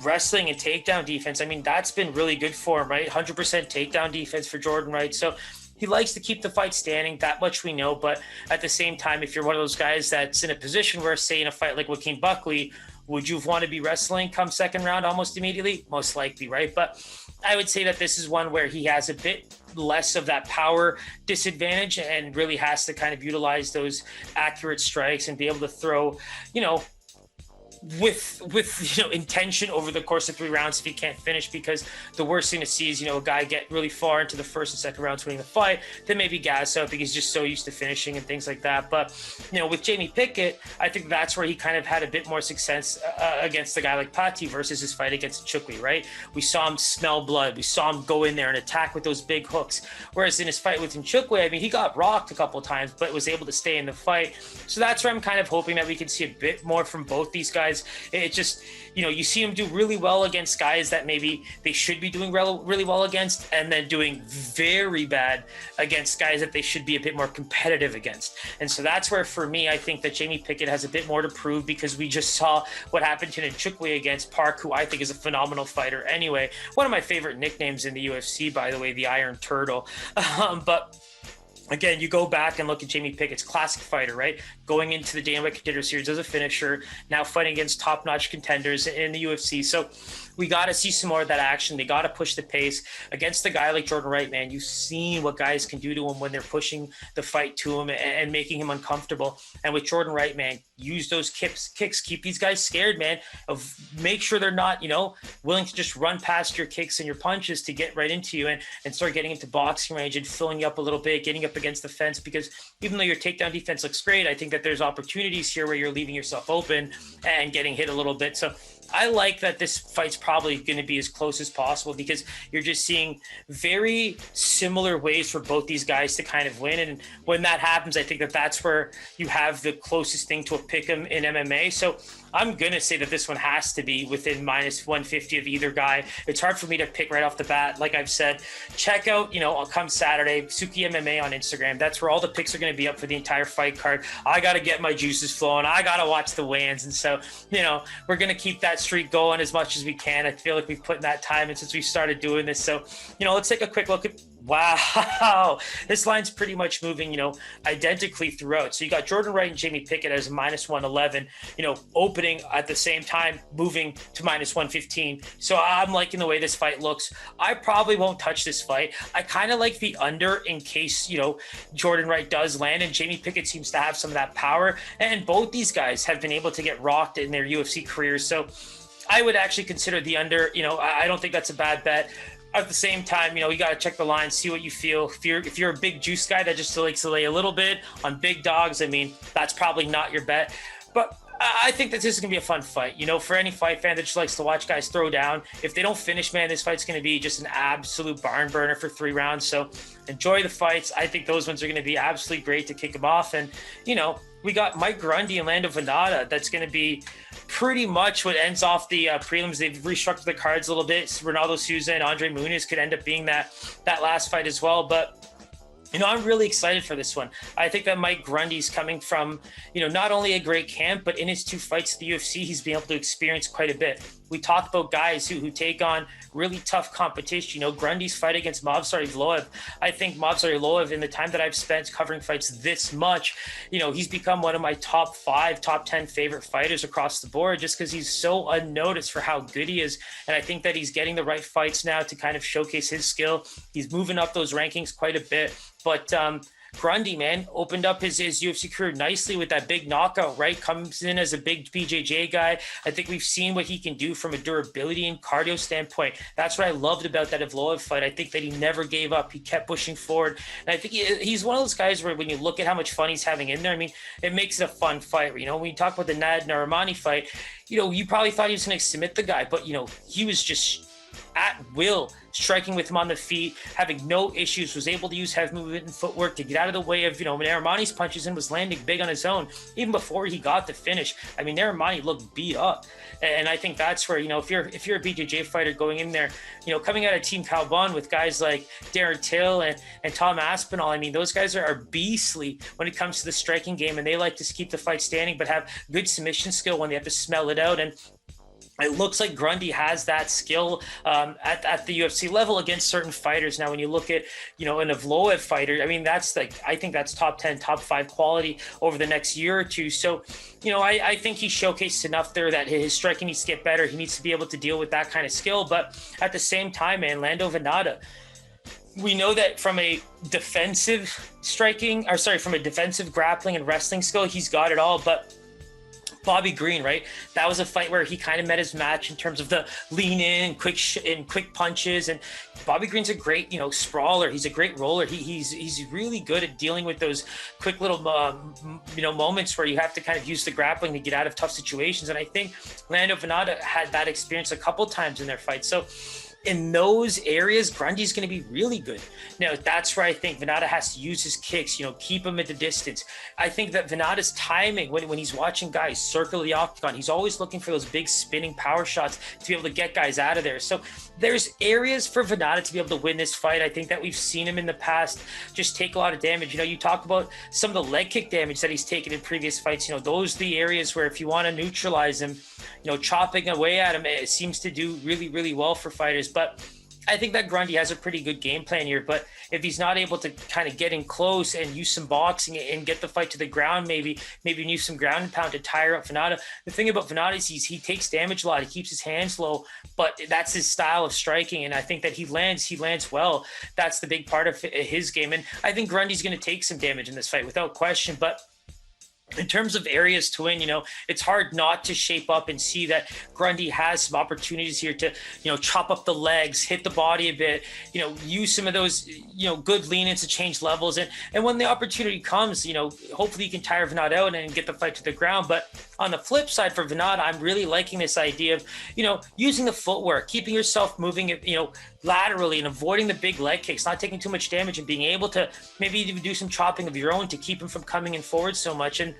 wrestling and takedown defense. I mean, that's been really good for him, right? 100% takedown defense for Jordan Wright. So he likes to keep the fight standing, that much we know. But at the same time, if you're one of those guys that's in a position where, say, in a fight like Joaquin Buckley, would you want to be wrestling come second round almost immediately? Most likely, right? But I would say that this is one where he has a bit less of that power disadvantage and really has to kind of utilize those accurate strikes and be able to throw, with intention over the course of 3 rounds if he can't finish, because the worst thing to see is a guy get really far into the first and second rounds winning the fight, then maybe gas out because he's just so used to finishing and things like that. But with Jamie Pickett, I think that's where he kind of had a bit more success against a guy like Patti versus his fight against Chookagian, right? We saw him smell blood, we saw him go in there and attack with those big hooks, whereas in his fight with Chookagian, I mean, he got rocked a couple of times but was able to stay in the fight. So that's where I'm kind of hoping that we can see a bit more from both these guys. It just, you see him do really well against guys that maybe they should be doing really well against, and then doing very bad against guys that they should be a bit more competitive against. And so that's where, for me, I think that Jamie Pickett has a bit more to prove, because we just saw what happened to Chookagian against Park, who I think is a phenomenal fighter anyway. One of my favorite nicknames in the UFC, by the way, the Iron Turtle. But again, you go back and look at Jamie Pickett's classic fighter, right? Going into the Dana White Contender Series as a finisher, now fighting against top-notch contenders in the UFC. So we got to see some more of that action. They got to push the pace against a guy like Jordan Wright, man. You've seen what guys can do to him when they're pushing the fight to him and making him uncomfortable. And with Jordan Wright, man, use those kicks, keep these guys scared, man. Make sure they're not, willing to just run past your kicks and your punches to get right into you and start getting into boxing range and filling you up a little bit, getting up against the fence. Because even though your takedown defense looks great, I think that there's opportunities here where you're leaving yourself open and getting hit a little bit. So I like that this fight's probably going to be as close as possible, because you're just seeing very similar ways for both these guys to kind of win. And when that happens, I think that that's where you have the closest thing to a pick'em in MMA. So I'm going to say that this one has to be within minus 150 of either guy. It's hard for me to pick right off the bat. Like I've said, check out, come Saturday, Sooky MMA on Instagram. That's where all the picks are going to be up for the entire fight card. I got to get my juices flowing. I got to watch the weigh-ins. And so, we're going to keep that streak going as much as we can. I feel like we've put in that time and since we started doing this. So, let's take a quick look at, wow, this line's pretty much moving, identically throughout. So you got Jordan Wright and Jamie Pickett as minus 111, opening at the same time, moving to minus 115. So I'm liking the way this fight looks. I probably won't touch this fight. I kind of like the under in case, Jordan Wright does land, and Jamie Pickett seems to have some of that power. And both these guys have been able to get rocked in their UFC careers. So I would actually consider the under. I don't think that's a bad bet. At the same time, you got to check the line, see what you feel. If you're a big juice guy that just likes to lay a little bit on big dogs, that's probably not your bet. But I think that this is going to be a fun fight. For any fight fan that just likes to watch guys throw down, if they don't finish, man, this fight's going to be just an absolute barn burner for 3 rounds. So enjoy the fights. I think those ones are going to be absolutely great to kick them off. And, we got Mike Grundy and Lando Venata. That's going to be pretty much what ends off the prelims. They've restructured the cards a little bit. Ronaldo Souza and Andre Muniz could end up being that last fight as well. But I'm really excited for this one. I think that Mike Grundy's coming from, not only a great camp, but in his 2 fights at the UFC, he's been able to experience quite a bit. We talked about guys who take on really tough competition. Grundy's fight against Movsar Evloev. I think Movsar Evloev, in the time that I've spent covering fights this much, he's become one of my top 5, top 10 favorite fighters across the board, just because he's so unnoticed for how good he is. And I think that he's getting the right fights now to kind of showcase his skill. He's moving up those rankings quite a bit. But Grundy, man, opened up his UFC career nicely with that big knockout, right? Comes in as a big BJJ guy. I think we've seen what he can do from a durability and cardio standpoint. That's what I loved about that Evloev fight. I think that he never gave up. He kept pushing forward. And I think he's one of those guys where when you look at how much fun he's having in there, it makes it a fun fight. When you talk about the Nad Narimani fight, you probably thought he was going to submit the guy, but, he was just at will, striking with him on the feet, having no issues, was able to use heavy movement and footwork to get out of the way of, Narimani's punches and was landing big on his own, even before he got the finish. Narimani looked beat up. And I think that's where, if you're a BJJ fighter going in there, coming out of Team Calbon with guys like Darren Till and Tom Aspinall, those guys are beastly when it comes to the striking game, and they like to keep the fight standing, but have good submission skill when they have to smell it out. And it looks like Grundy has that skill at the UFC level against certain fighters. Now, when you look at, an Evloev fighter, I think that's top 10, top 5 quality over the next year or two. So, I think he showcased enough there that his striking needs to get better. He needs to be able to deal with that kind of skill. But at the same time, man, Lando Venata, we know that from a defensive grappling and wrestling skill, he's got it all. But Bobby Green, right? That was a fight where he kind of met his match in terms of the lean in, quick punches. And Bobby Green's a great, sprawler. He's a great roller. He's really good at dealing with those quick little, moments where you have to kind of use the grappling to get out of tough situations. And I think Lando Venata had that experience a couple times in their fight. So in those areas, Grundy's going to be really good. Now, that's where I think Venata has to use his kicks, keep him at the distance. I think that Venata's timing, when he's watching guys circle the octagon, he's always looking for those big spinning power shots to be able to get guys out of there. So there's areas for Venata to be able to win this fight. I think that we've seen him in the past just take a lot of damage. You talk about some of the leg kick damage that he's taken in previous fights. Those are the areas where if you want to neutralize him, chopping away at him, it seems to do really, really well for fighters. But I think that Grundy has a pretty good game plan here, but if he's not able to kind of get in close and use some boxing and get the fight to the ground, maybe use some ground and pound to tire up Venata. The thing about Venata is he takes damage a lot. He keeps his hands low, but that's his style of striking, and I think that he lands well. That's the big part of his game, and I think Grundy's going to take some damage in this fight without question, but in terms of areas to win, it's hard not to shape up and see that Grundy has some opportunities here to, chop up the legs, hit the body a bit, use some of those, good lean-ins to change levels. And when the opportunity comes, hopefully you can tire Venata out and get the fight to the ground. But on the flip side for Venata, I'm really liking this idea of, using the footwork, keeping yourself moving, laterally and avoiding the big leg kicks, not taking too much damage and being able to maybe even do some chopping of your own to keep him from coming in forward so much. And,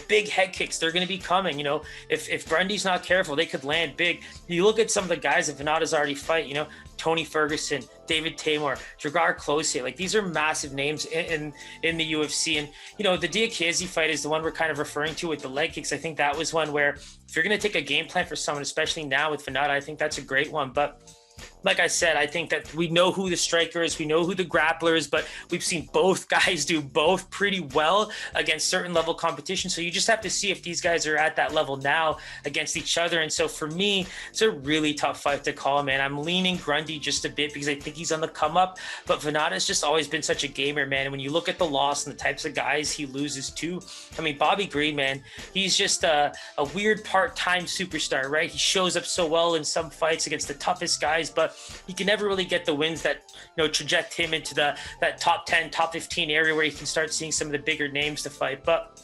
big head kicks, they're going to be coming. If Grundy's not careful, they could land big. You look at some of the guys that Venata's already fight, Tony Ferguson, David Tamor, Dragar Close, like these are massive names in the UFC. And, the Diakiese fight is the one we're kind of referring to with the leg kicks. I think that was one where if you're going to take a game plan for someone, especially now with Venata, I think that's a great one. But like I said, I think that we know who the striker is, we know who the grappler is, but we've seen both guys do both pretty well against certain level competition. So you just have to see if these guys are at that level now against each other. And so for me, it's a really tough fight to call, man. I'm leaning Grundy just a bit because I think he's on the come up, but Venata's just always been such a gamer, man. And when you look at the loss and the types of guys he loses to, I mean, Bobby Green, man, he's just a weird part-time superstar, right? He shows up so well in some fights against the toughest guys, but he can never really get the wins that traject him into that top 10, top 15 area where you can start seeing some of the bigger names to fight. But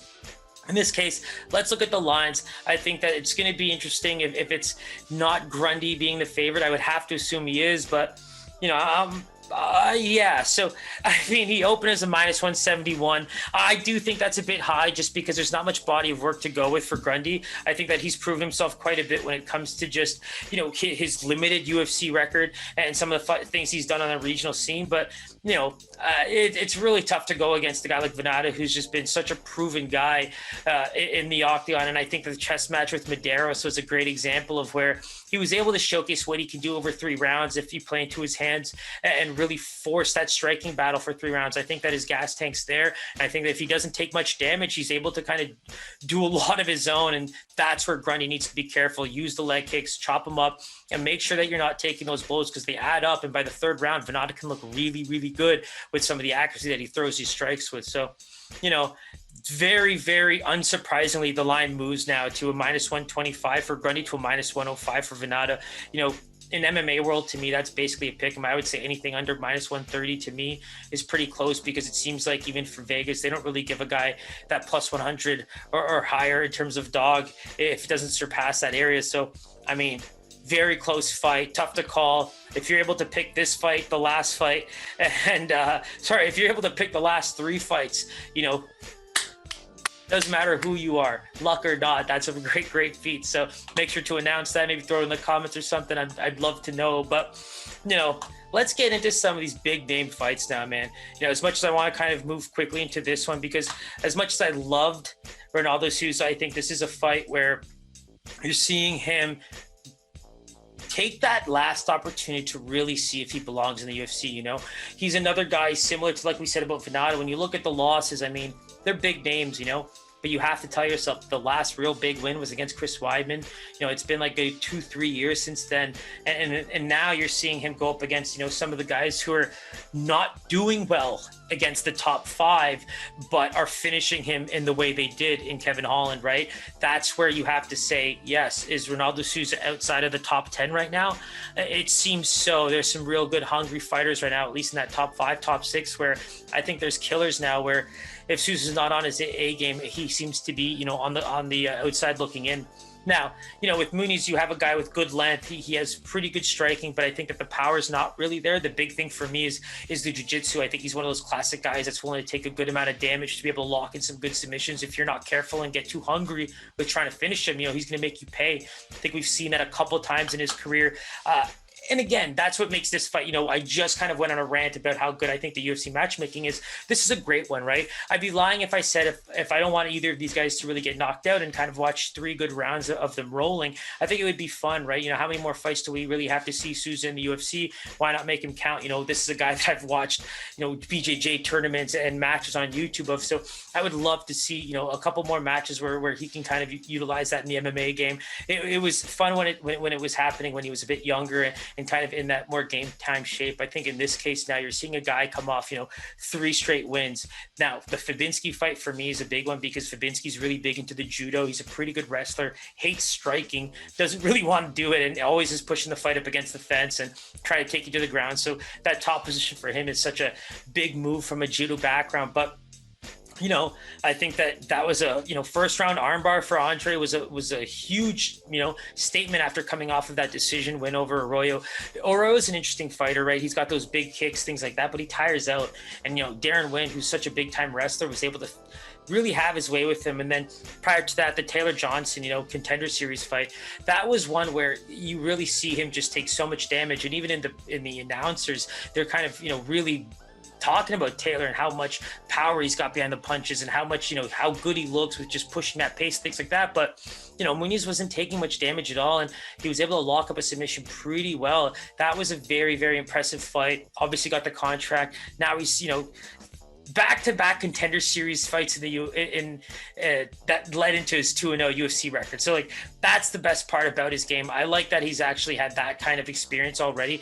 in this case, let's look at the lines. I think that it's going to be interesting if it's not Grundy being the favorite. I would have to assume he is, but yeah. So, I mean, he opened as a -171. I do think that's a bit high just because there's not much body of work to go with for Grundy. I think that he's proven himself quite a bit when it comes to just, his limited UFC record and some of the things he's done on the regional scene. But, it's really tough to go against a guy like Venata, who's just been such a proven guy in the octagon. And I think the chess match with Medeiros was a great example of where he was able to showcase what he can do over 3 rounds if you play into his hands and really force that striking battle for 3 rounds. I think that his gas tank's there. And I think that if he doesn't take much damage, he's able to kind of do a lot of his own. And that's where Grundy needs to be careful. Use the leg kicks, chop him up, and make sure that you're not taking those blows because they add up. And by the 3rd round, Venata can look really, really good with some of the accuracy that he throws these strikes with. So, very, very unsurprisingly, the line moves now to a -125 for Grundy to a -105 for Venata. In MMA world, to me, that's basically a pick 'em. I would say anything under -130 to me is pretty close because it seems like even for Vegas, they don't really give a guy that +100 or higher in terms of dog if it doesn't surpass that area. So, I mean, very close fight, tough to call. If you're able to pick this fight, the last fight, and if you're able to pick the last 3 fights, doesn't matter who you are, luck or not, that's a great feat. So make sure to announce that, maybe throw it in the comments or something. I'd love to know. But, let's get into some of these big name fights now, man. As much as I want to kind of move quickly into this one, because as much as I loved Ronaldo Souza, I think this is a fight where you're seeing him take that last opportunity to really see if he belongs in the UFC. He's another guy similar to, like we said about Venata. When you look at the losses, I mean, they're big names, but you have to tell yourself the last real big win was against Chris Weidman. It's been like 2-3 years since then. And now you're seeing him go up against, some of the guys who are not doing well against the top 5, but are finishing him in the way they did in Kevin Holland, right? That's where you have to say, yes, is Ronaldo Souza outside of the top 10 right now? It seems so. There's some real good, hungry fighters right now, at least in that top 5, top 6, where I think there's killers now where if Souza's not on his A game, he seems to be, on the outside looking in. Now, with Muniz, you have a guy with good length. He has pretty good striking, but I think that the power is not really there. The big thing for me is the jiu-jitsu. I think he's one of those classic guys that's willing to take a good amount of damage to be able to lock in some good submissions. If you're not careful and get too hungry with trying to finish him, he's going to make you pay. I think we've seen that a couple times in his career. And again, that's what makes this fight, I just kind of went on a rant about how good I think the UFC matchmaking is. This is a great one, right? I'd be lying if I said if I don't want either of these guys to really get knocked out and kind of watch 3 good rounds of them rolling, I think it would be fun, right? How many more fights do we really have to see Souza in the UFC? Why not make him count? This is a guy that I've watched, BJJ tournaments and matches on YouTube of. So I would love to see, a couple more matches where he can kind of utilize that in the MMA game. It was fun when it was happening when he was a bit younger and kind of in that more game time shape. I think in this case now you're seeing a guy come off, 3 straight wins. Now the Fabinski fight for me is a big one because Fabinski's really big into the judo. He's a pretty good wrestler, hates striking, doesn't really want to do it, and always is pushing the fight up against the fence and try to take you to the ground. So that top position for him is such a big move from a judo background. But I think that was a, first round armbar for Andre was a huge, statement after coming off of that decision win over Arroyo. Arroyo is an interesting fighter, right? He's got those big kicks, things like that, but he tires out. And, Darren Wynn, who's such a big time wrestler, was able to really have his way with him. And then prior to that, the Taylor Johnson, contender series fight, that was one where you really see him just take so much damage. And even in the announcers, they're kind of, really talking about Taylor and how much power he's got behind the punches and how much, how good he looks with just pushing that pace, things like that. But, Muniz wasn't taking much damage at all. And he was able to lock up a submission pretty well. That was a very, very impressive fight. Obviously got the contract. Now he's, back-to-back contender series fights that led into his 2-0 UFC record. So that's the best part about his game. I like that he's actually had that kind of experience already.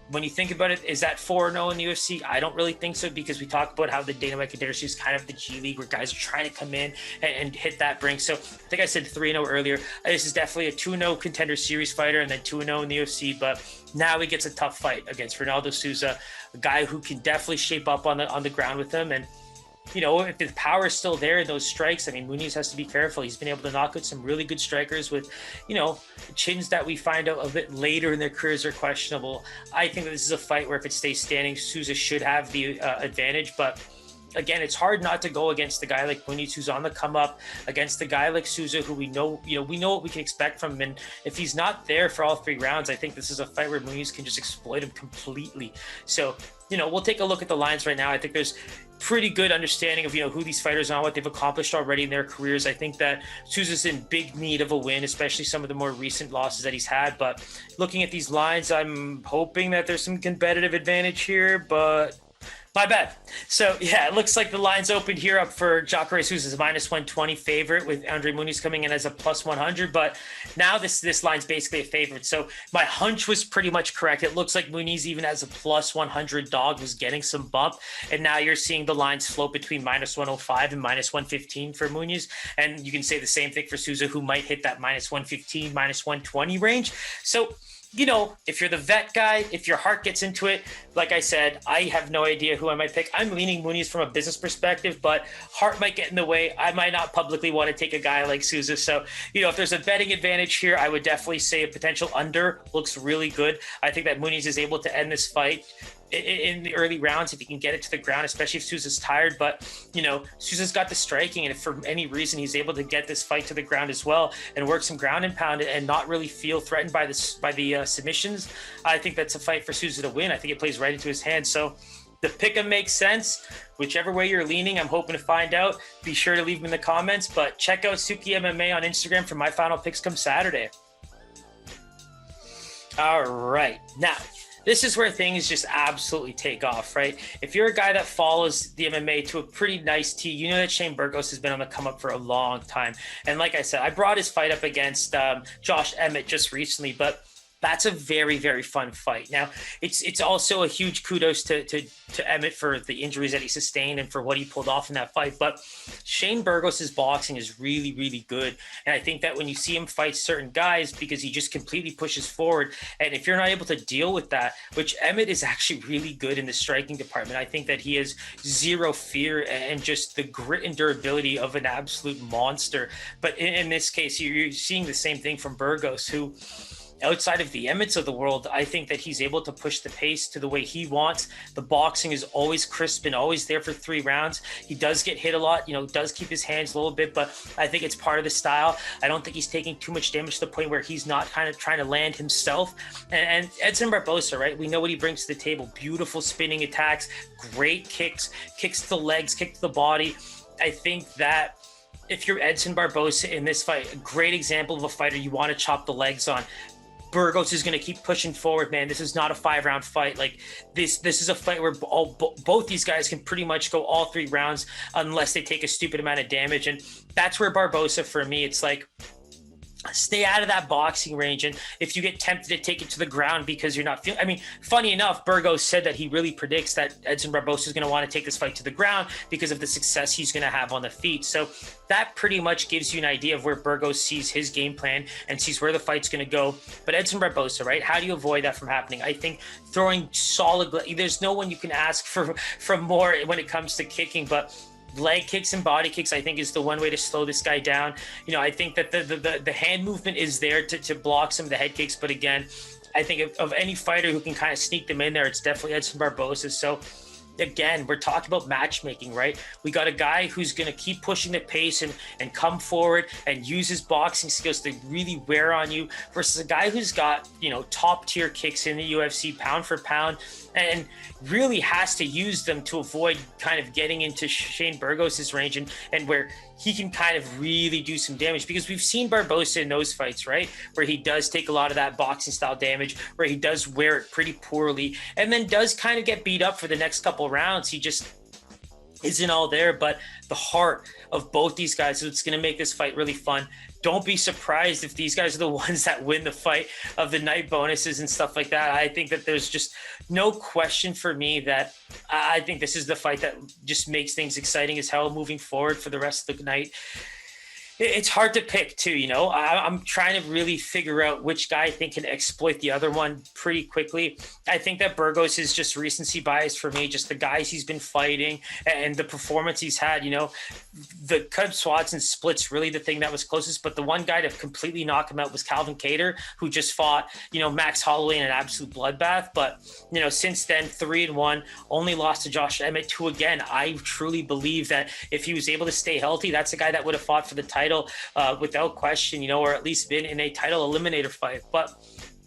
When you think about it, is that 4-0 in the UFC? I don't really think so, because we talk about how the Dana White contender series is kind of the G League where guys are trying to come in and hit that brink. So I think I said 3-0 earlier. This is definitely a 2-0 contender series fighter and then 2-0 in the UFC. But now he gets a tough fight against Ronaldo Souza, a guy who can definitely shape up on the ground with him. And if the power is still there in those strikes, Muniz has to be careful. He's been able to knock out some really good strikers with, chins that we find out a bit later in their careers are questionable. I think that this is a fight where if it stays standing, Souza should have the advantage. But again, it's hard not to go against the guy like Muniz, who's on the come up, against the guy like Souza, who we know what we can expect from him. And if he's not there for all 3 rounds, I think this is a fight where Muniz can just exploit him completely. So, we'll take a look at the lines right now. I think there's pretty good understanding of, who these fighters are, what they've accomplished already in their careers. I think that Souza's in big need of a win, especially some of the more recent losses that he's had. But looking at these lines, I'm hoping that there's some competitive advantage here, but my bad. So, yeah, it looks like the line's opened here up for Jacare Souza's a -120 favorite, with Andre Muniz coming in as a +100. But now this line's basically a favorite. So my hunch was pretty much correct. It looks like Muniz, even as a +100 dog, was getting some bump. And now you're seeing the lines float between -105 and -115 for Muniz. And you can say the same thing for Souza, who might hit that -115, -120 range. So, if you're the vet guy, if your heart gets into it, like I said, I have no idea who I might pick. I'm leaning Muniz from a business perspective, but heart might get in the way. I might not publicly want to take a guy like Souza. So, if there's a betting advantage here, I would definitely say a potential under looks really good. I think that Muniz is able to end this fight in the early rounds if he can get it to the ground, especially if Souza's tired. But Souza's got the striking, and if for any reason he's able to get this fight to the ground as well and work some ground and pound and not really feel threatened by the submissions, I think that's a fight for Souza to win. I think it plays right into his hands. So the pick'em makes sense. Whichever way you're leaning, I'm hoping to find out. Be sure to leave them in the comments, but check out Sooky MMA on Instagram for my final picks come Saturday. All right, now this is where things just absolutely take off, right? If you're a guy that follows the MMA to a pretty nice T, you know that Shane Burgos has been on the come up for a long time. And like I said, I brought his fight up against Josh Emmett just recently, but that's a very, very fun fight. Now, it's also a huge kudos to Emmett for the injuries that he sustained and for what he pulled off in that fight. But Shane Burgos' boxing is really, really good. And I think that when you see him fight certain guys, because he just completely pushes forward, and if you're not able to deal with that, which Emmett is actually really good in the striking department, I think that he has zero fear and just the grit and durability of an absolute monster. But in this case, you're seeing the same thing from Burgos, who outside of the Emmets of the world, I think that he's able to push the pace to the way he wants. The boxing is always crisp and always there for 3 rounds. He does get hit a lot, does keep his hands a little bit, but I think it's part of the style. I don't think he's taking too much damage to the point where he's not kind of trying to land himself. And Edson Barboza, right? We know what he brings to the table. Beautiful spinning attacks, great kicks to the legs, kick to the body. I think that if you're Edson Barboza in this fight, a great example of a fighter you want to chop the legs on. Burgos is going to keep pushing forward, man. This is not a 5-round fight. Like this is a fight where both these guys can pretty much go all 3 rounds unless they take a stupid amount of damage. And that's where Barboza, for me, it's like, stay out of that boxing range. And if you get tempted to take it to the ground because you're not feeling, I mean, funny enough, Burgos said that he really predicts that Edson Barboza is going to want to take this fight to the ground because of the success he's going to have on the feet. So that pretty much gives you an idea of where Burgos sees his game plan and sees where the fight's going to go. But Edson Barboza, right? How do you avoid that from happening? I think throwing solid, there's no one you can ask for more when it comes to kicking, but leg kicks and body kicks, I think, is the one way to slow this guy down. I think that the hand movement is there to block some of the head kicks. But again, I think of any fighter who can kind of sneak them in there, it's definitely Edson Barboza. So again, we're talking about matchmaking, right? We got a guy who's going to keep pushing the pace and come forward and use his boxing skills to really wear on you versus a guy who's got, top tier kicks in the UFC pound for pound and really has to use them to avoid kind of getting into Shane Burgos's range and where he can kind of really do some damage, because we've seen Barboza in those fights, right? Where he does take a lot of that boxing style damage, where he does wear it pretty poorly and then does kind of get beat up for the next couple rounds. He just isn't all there, but the heart of both these guys is what's going to make this fight really fun. Don't be surprised if these guys are the ones that win the fight of the night bonuses and stuff like that. I think that there's just no question for me that I think this is the fight that just makes things exciting as hell moving forward for the rest of the night. It's hard to pick too, I'm trying to really figure out which guy I think can exploit the other one pretty quickly. I think that Burgos is just recency bias for me, just the guys he's been fighting and the performance he's had. The Cub Swanson split's really the thing that was closest, but the one guy to completely knock him out was Calvin Kattar, who just fought, Max Holloway in an absolute bloodbath. But, since then, 3-1, only lost to Josh Emmett, who, again, I truly believe that if he was able to stay healthy, that's a guy that would have fought for the title without question, or at least been in a title eliminator fight. But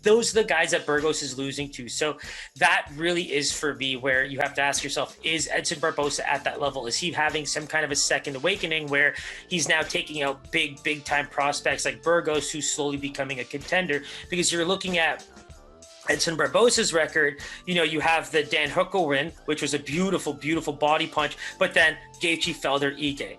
those are the guys that Burgos is losing to. So that really is for me where you have to ask yourself, is Edson Barboza at that level? Is he having some kind of a second awakening where he's now taking out big time prospects like Burgos, who's slowly becoming a contender? Because you're looking at Edson Barboza's record, you have the Dan Hooker win, which was a beautiful body punch, but then Gaethje, Felder, Ige,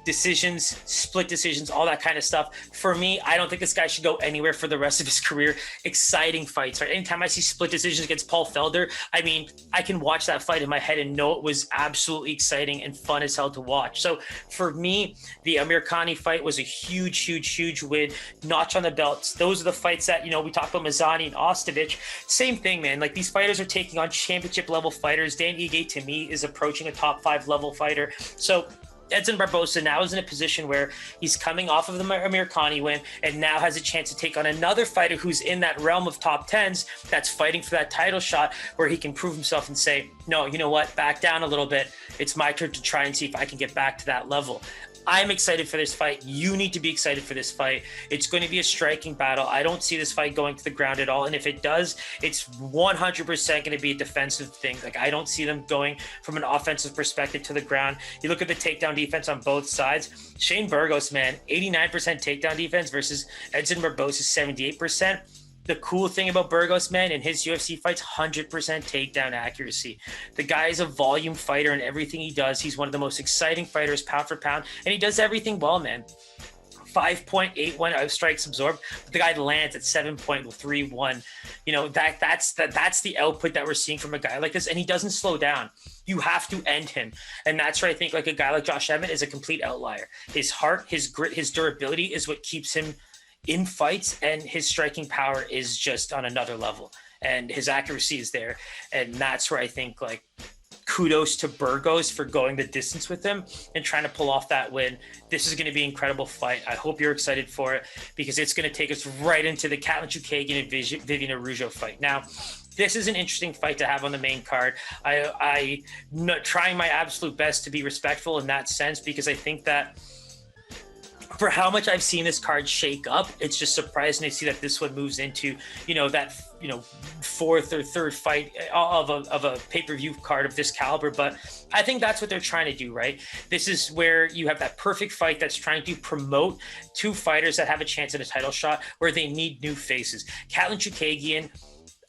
decisions, split decisions, all that kind of stuff. For me, I don't think this guy should go anywhere for the rest of his career. Exciting fights, right? Anytime I see split decisions against Paul Felder, I mean, I can watch that fight in my head and know it was absolutely exciting and fun as hell to watch. So for me, the Amir Khani fight was a huge win, notch on the belts. Those are the fights that, we talked about Mazani and Ostovich. Same thing, man. Like, these fighters are taking on championship level fighters. Dan Ige, to me, is approaching a top 5 level fighter. So Edson Barboza now is in a position where he's coming off of the Amir Khani win and now has a chance to take on another fighter who's in that realm of top 10s that's fighting for that title shot, where he can prove himself and say, no, you know what, back down a little bit. It's my turn to try and see if I can get back to that level. I'm excited for this fight. You need to be excited for this fight. It's going to be a striking battle. I don't see this fight going to the ground at all. And if it does, it's 100% going to be a defensive thing. Like, I don't see them going from an offensive perspective to the ground. You look at the takedown defense on both sides. Shane Burgos, man, 89% takedown defense versus Edson Barboza's 78%. The cool thing about Burgos, man, in his UFC fights, 100% takedown accuracy. The guy is a volume fighter in everything he does. He's one of the most exciting fighters pound for pound, and he does everything well, man. 5.81 strikes absorbed, but the guy lands at 7.31. That's the output that we're seeing from a guy like this, and he doesn't slow down. You have to end him, and that's where I think like a guy like Josh Emmett is a complete outlier. His heart, his grit, his durability is what keeps him in fights, and his striking power is just on another level, and his accuracy is there. And that's where I think, like, kudos to Burgos for going the distance with him and trying to pull off that win. This is going to be an incredible fight. I hope you're excited for it because it's going to take us right into the Katlyn Chookagian and Viviane Araújo fight. Now, this is an interesting fight to have on the main card. I'm trying my absolute best to be respectful in that sense because I think that for how much I've seen this card shake up, it's just surprising to see that this one moves into, that, fourth or third fight of a pay-per-view card of this caliber. But I think that's what they're trying to do, right? This is where you have that perfect fight that's trying to promote two fighters that have a chance at a title shot where they need new faces. Katlyn Chookagian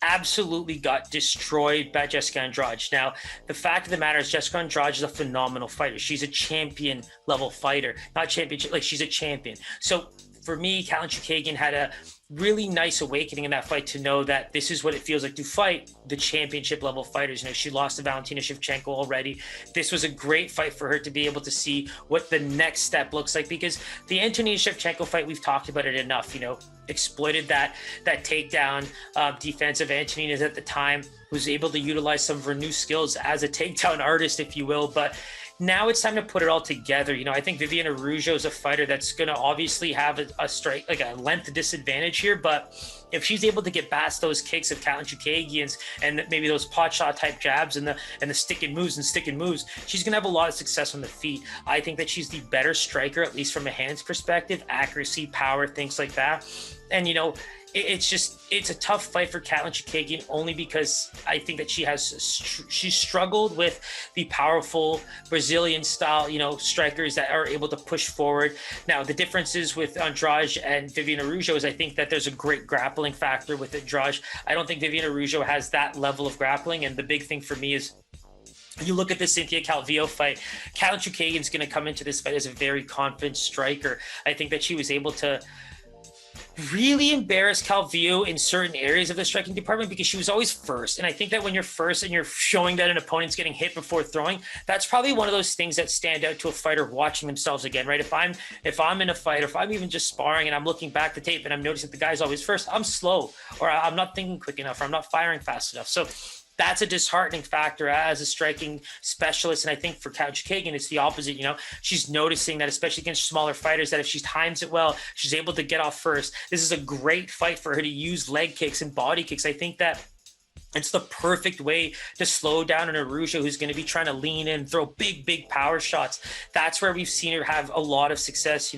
absolutely got destroyed by Jessica Andrade. Now, the fact of the matter is Jessica Andrade is a phenomenal fighter. She's a champion level fighter, not championship, like she's a champion. So for me, Katlyn Chookagian had a really nice awakening in that fight to know that this is what it feels like to fight the championship level fighters. She lost to Valentina Shevchenko already. This was a great fight for her to be able to see what the next step looks like, because the Antonina Shevchenko fight, we've talked about it enough, exploited that takedown defense of Antonina's at the time, was able to utilize some of her new skills as a takedown artist, if you will. But now it's time to put it all together. I think Viviane Araújo is a fighter that's going to obviously have a strike, like a length disadvantage here. But if she's able to get past those kicks of Katlyn Chookagian's and maybe those pot shot type jabs and the stick and moves, she's going to have a lot of success on the feet. I think that she's the better striker, at least from a hands perspective, accuracy, power, things like that. And, it's a tough fight for Katlyn Chookagian only because I think that she's struggled with the powerful Brazilian style, strikers that are able to push forward. Now, the differences with Andrade and Viviane Araújo is I think that there's a great grappling factor with Andrade. I don't think Viviane Araújo has that level of grappling. And the big thing for me is, you look at the Cynthia Calvillo fight, Katlyn Chookagian's going to come into this fight as a very confident striker. I think that she was able to really embarrass Calvillo in certain areas of the striking department because she was always first. And I think that when you're first and you're showing that an opponent's getting hit before throwing, that's probably one of those things that stand out to a fighter watching themselves again, right? If I'm in a fight, or if I'm even just sparring and I'm looking back the tape and I'm noticing the guy's always first, I'm slow, or I'm not thinking quick enough, or I'm not firing fast enough. So that's a disheartening factor as a striking specialist. And I think for Katlyn Chookagian, it's the opposite. She's noticing that, especially against smaller fighters, that if she times it well, she's able to get off first. This is a great fight for her to use leg kicks and body kicks. I think that it's the perfect way to slow down an Araújo who's going to be trying to lean in, throw big power shots. That's where we've seen her have a lot of success.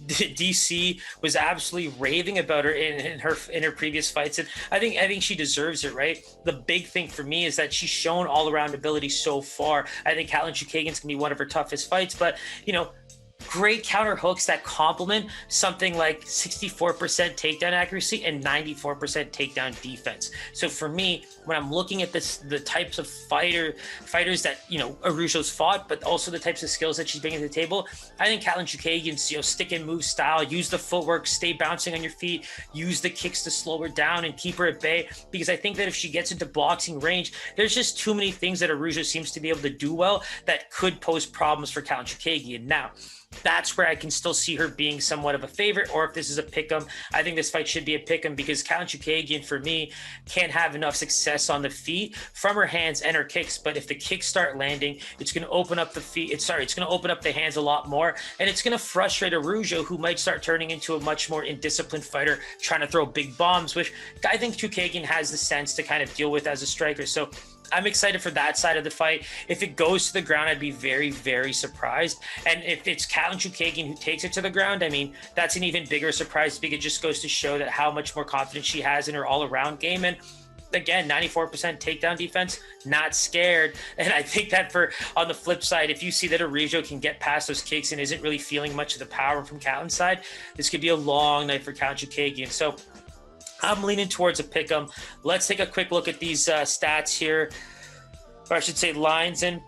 DC was absolutely raving about her in her previous fights, and I think she deserves it, right? The big thing for me is that she's shown all around ability so far. I think Katlyn Chookagian's gonna be one of her toughest fights, but great counter hooks that complement something like 64% takedown accuracy and 94% takedown defense. So for me, when I'm looking at the types of fighters that Araújo's fought, but also the types of skills that she's bringing to the table, I think Katlyn Chookagian's stick and move style, use the footwork, stay bouncing on your feet, use the kicks to slow her down and keep her at bay. Because I think that if she gets into boxing range, there's just too many things that Araújo seems to be able to do well that could pose problems for Katlyn Chookagian. Now, that's where I can still see her being somewhat of a favorite, or if this is a pick'em, I think this fight should be a pick'em because Katlyn Chookagian, for me, can't have enough success on the feet from her hands and her kicks. But if the kicks start landing, it's going to open up the feet. It's going to open up the hands a lot more, and it's going to frustrate Araújo, who might start turning into a much more indisciplined fighter, trying to throw big bombs, which I think Chookagian has the sense to kind of deal with as a striker. So I'm excited for that side of the fight. If it goes to the ground, I'd be very, very surprised. And if it's Katlyn Chookagian who takes it to the ground, I mean, that's an even bigger surprise because it just goes to show that how much more confidence she has in her all-around game. And again, 94% takedown defense, not scared. And I think that on the flip side, if you see that Araújo can get past those kicks and isn't really feeling much of the power from Katlyn's side, this could be a long night for Katlyn Chookagian. So I'm leaning towards a pick'em. Let's take a quick look at these stats here, or I should say lines. And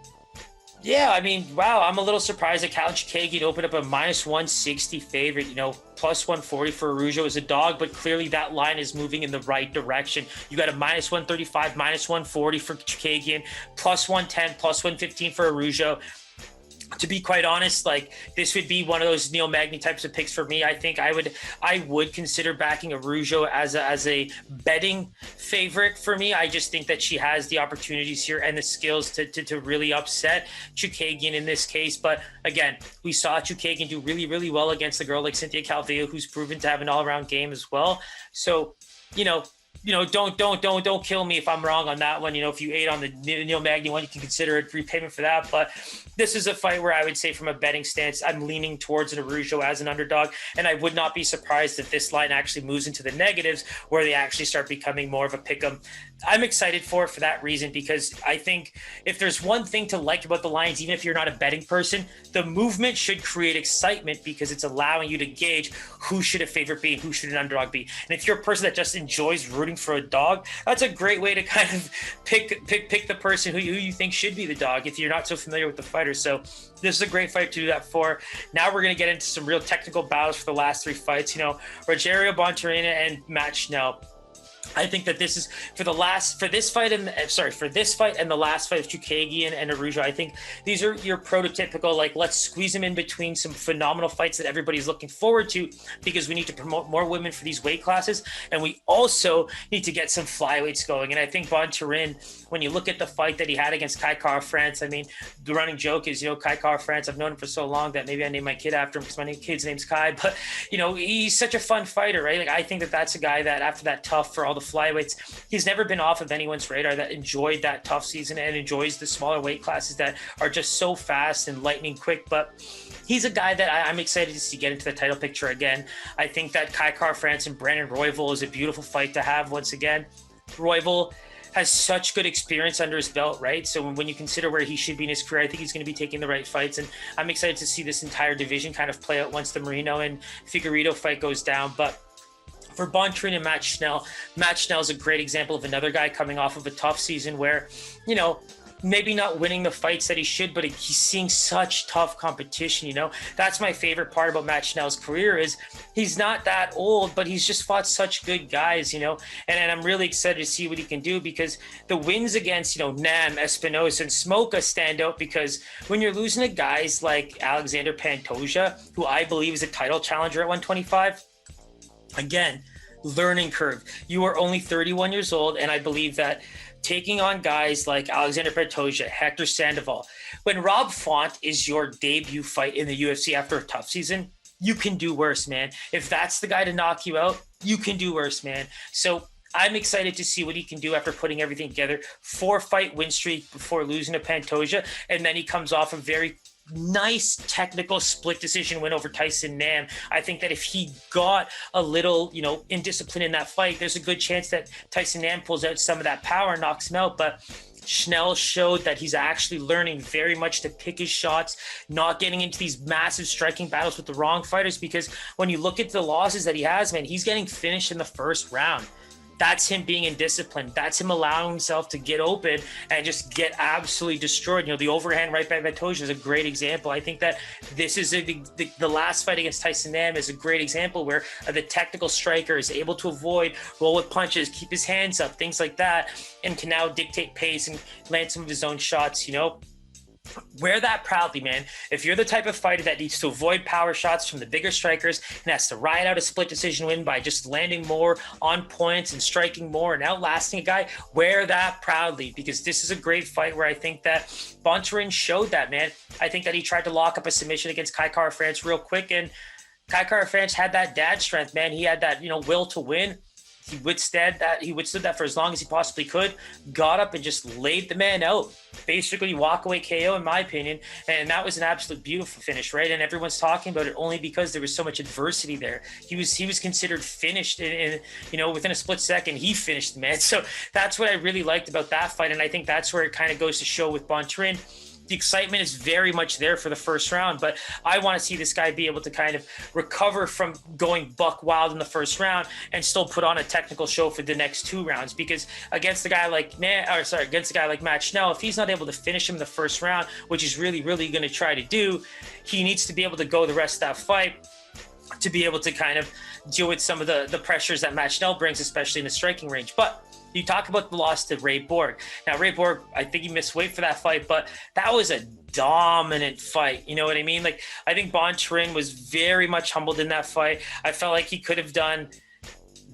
yeah, I mean, wow, I'm a little surprised that Katlyn Chookagian opened up a minus 160 favorite, plus 140 for Araújo as a dog, but clearly that line is moving in the right direction. You got a minus 135, minus 140 for Chookagian, plus 110, plus 115 for Araújo. to be quite honest, like this would be one of those Neil Magny types of picks for me. I think I would consider backing Araújo as a betting favorite for me. I just think that she has the opportunities here and the skills to really upset Chookagian in this case. But again, we saw Chookagian do really, really well against a girl like Cynthia Calvillo, who's proven to have an all-around game as well. So, don't kill me if I'm wrong on that one. If you ate on the Neil Magny one, you can consider it repayment for that. But this is a fight where I would say from a betting stance, I'm leaning towards an Araújo as an underdog. And I would not be surprised if this line actually moves into the negatives where they actually start becoming more of a pick'em. I'm excited for it for that reason, because I think if there's one thing to like about the lines, even if you're not a betting person, the movement should create excitement because it's allowing you to gauge who should a favorite be and who should an underdog be. And if you're a person that just enjoys rooting for a dog, that's a great way to kind of pick the person who you think should be the dog if you're not so familiar with the fighter. So this is a great fight to do that for. Now we're going to get into some real technical battles for the last three fights. Rogério, Bontorin, and Matt Schnell. I think that this is for this fight and the last fight of Chookagian and Araújo. I think these are your prototypical, like, let's squeeze them in between some phenomenal fights that everybody's looking forward to, because we need to promote more women for these weight classes, and we also need to get some flyweights going. And I think Bontorin, when you look at the fight that he had against Kai Kara-France, I mean, the running joke is, Kai Kara-France, I've known him for so long that maybe I named my kid after him because my kid's name's Kai, but he's such a fun fighter, right? Like, I think that that's a guy that after that tough for all the flyweights, he's never been off of anyone's radar, that enjoyed that tough season and enjoys the smaller weight classes that are just so fast and lightning quick. But he's a guy that I'm excited to see get into the title picture again. I think that Kai Kara-France and Brandon Royval is a beautiful fight to have once again. Royval has such good experience under his belt, right? So when you consider where he should be in his career, I think he's going to be taking the right fights. And I'm excited to see this entire division kind of play out once the Marino and Figueiredo fight goes down. But for Bontorin and Matt Schnell is a great example of another guy coming off of a tough season where, maybe not winning the fights that he should, but he's seeing such tough competition. That's my favorite part about Matt Schnell's career is he's not that old, but he's just fought such good guys, and I'm really excited to see what he can do, because the wins against, Nam, Espinosa, and Smoka stand out, because when you're losing to guys like Alexander Pantoja, who I believe is a title challenger at 125, again, learning curve. You are only 31 years old, and I believe that taking on guys like Alexander Pantoja, Hector Sandoval, when Rob Font is your debut fight in the UFC after a tough season, you can do worse, man. If that's the guy to knock you out, you can do worse, man. So I'm excited to see what he can do after putting everything together. 4-fight win streak before losing to Pantoja, and then he comes off a very nice technical split decision win over Tyson Nam. I think that if he got a little, indiscipline in that fight, there's a good chance that Tyson Nam pulls out some of that power and knocks him out. But Schnell showed that he's actually learning very much to pick his shots, not getting into these massive striking battles with the wrong fighters, because when you look at the losses that he has, man, he's getting finished in the first round. That's him being indisciplined. That's him allowing himself to get open and just get absolutely destroyed. The overhand right by Pantoja is a great example. I think that this is the last fight against Tyson Nam is a great example where the technical striker is able to avoid, roll with punches, keep his hands up, things like that, and can now dictate pace and land some of his own shots, Wear that proudly, man. If you're the type of fighter that needs to avoid power shots from the bigger strikers and has to ride out a split decision win by just landing more on points and striking more and outlasting a guy, wear that proudly, because this is a great fight where I think that Bontorin showed that, man. I think that he tried to lock up a submission against Kai Kara-France real quick, and Kai Kara-France had that dad strength, man. He had that, will to win. He withstood that for as long as he possibly could, got up and just laid the man out. Basically walk away KO, in my opinion. And that was an absolute beautiful finish, right? And everyone's talking about it only because there was so much adversity there. He was considered finished in within a split second, he finished the man. So that's what I really liked about that fight. And I think that's where it kind of goes to show with Bontorin. The excitement is very much there for the first round, but I want to see this guy be able to kind of recover from going buck wild in the first round and still put on a technical show for the next 2 rounds. Because against a guy like Matt Schnell, if he's not able to finish him in the first round, which he's really, really going to try to do, he needs to be able to go the rest of that fight to be able to kind of deal with some of the pressures that Matt Schnell brings, especially in the striking range. But You talk about the loss to Ray Borg. Now, Ray Borg, I think he missed weight for that fight, but that was a dominant fight. You know what I mean? Like, I think Bontorin was very much humbled in that fight. I felt like he could have done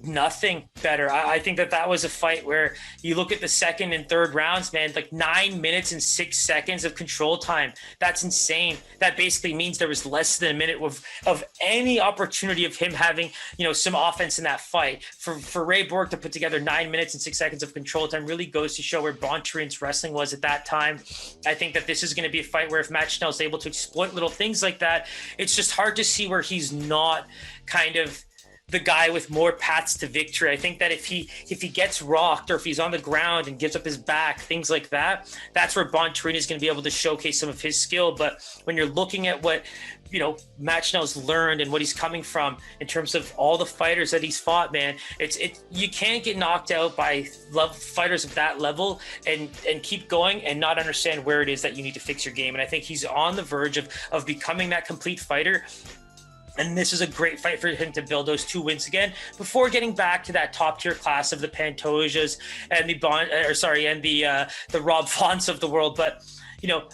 nothing better. I think that was a fight where you look at the second and third rounds, man, like 9 minutes and 6 seconds of control time. That's insane. That basically means there was less than a minute of any opportunity of him having, some offense in that fight. For Ray Borg to put together 9 minutes and 6 seconds of control time really goes to show where Bontorin's wrestling was at that time. I think that this is going to be a fight where if Matt Schnell is able to exploit little things like that, it's just hard to see where he's not kind of the guy with more paths to victory. I think that if he gets rocked or if he's on the ground and gives up his back, things like that, that's where Bontorin is going to be able to showcase some of his skill. But when you're looking at what, Matt Schnell's learned and what he's coming from in terms of all the fighters that he's fought, man, you can't get knocked out by fighters of that level and keep going and not understand where it is that you need to fix your game. And I think he's on the verge of becoming that complete fighter. And this is a great fight for him to build those 2 wins again before getting back to that top tier class of the Pantojas and the Rob Fonts of the world. But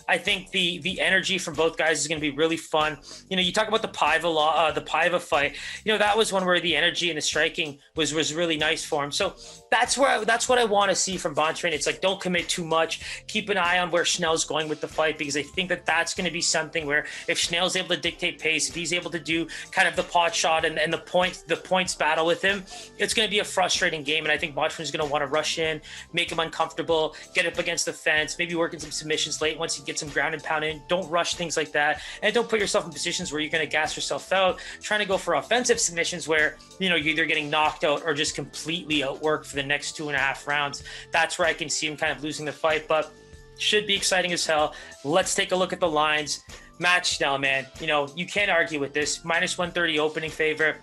I think the energy from both guys is going to be really fun. You talk about the Paiva fight. That was one where the energy and the striking was really nice for him. So that's what I want to see from Bontorin. It's like, don't commit too much. Keep an eye on where Schnell's going with the fight, because I think that's going to be something where if Schnell's able to dictate pace, if he's able to do kind of the pot shot and the points battle with him, it's going to be a frustrating game. And I think Bontorin's going to want to rush in, make him uncomfortable, get up against the fence, maybe work in some submissions late once you get some ground and pound in. Don't rush things like that, and don't put yourself in positions where you're going to gas yourself out trying to go for offensive submissions where you're either getting knocked out or just completely outworked for the next 2.5 rounds. That's where I can see him kind of losing the fight, but should be exciting as hell. Let's take a look at the lines. Matt Schnell, man, you can't argue with this. -130 opening favorite.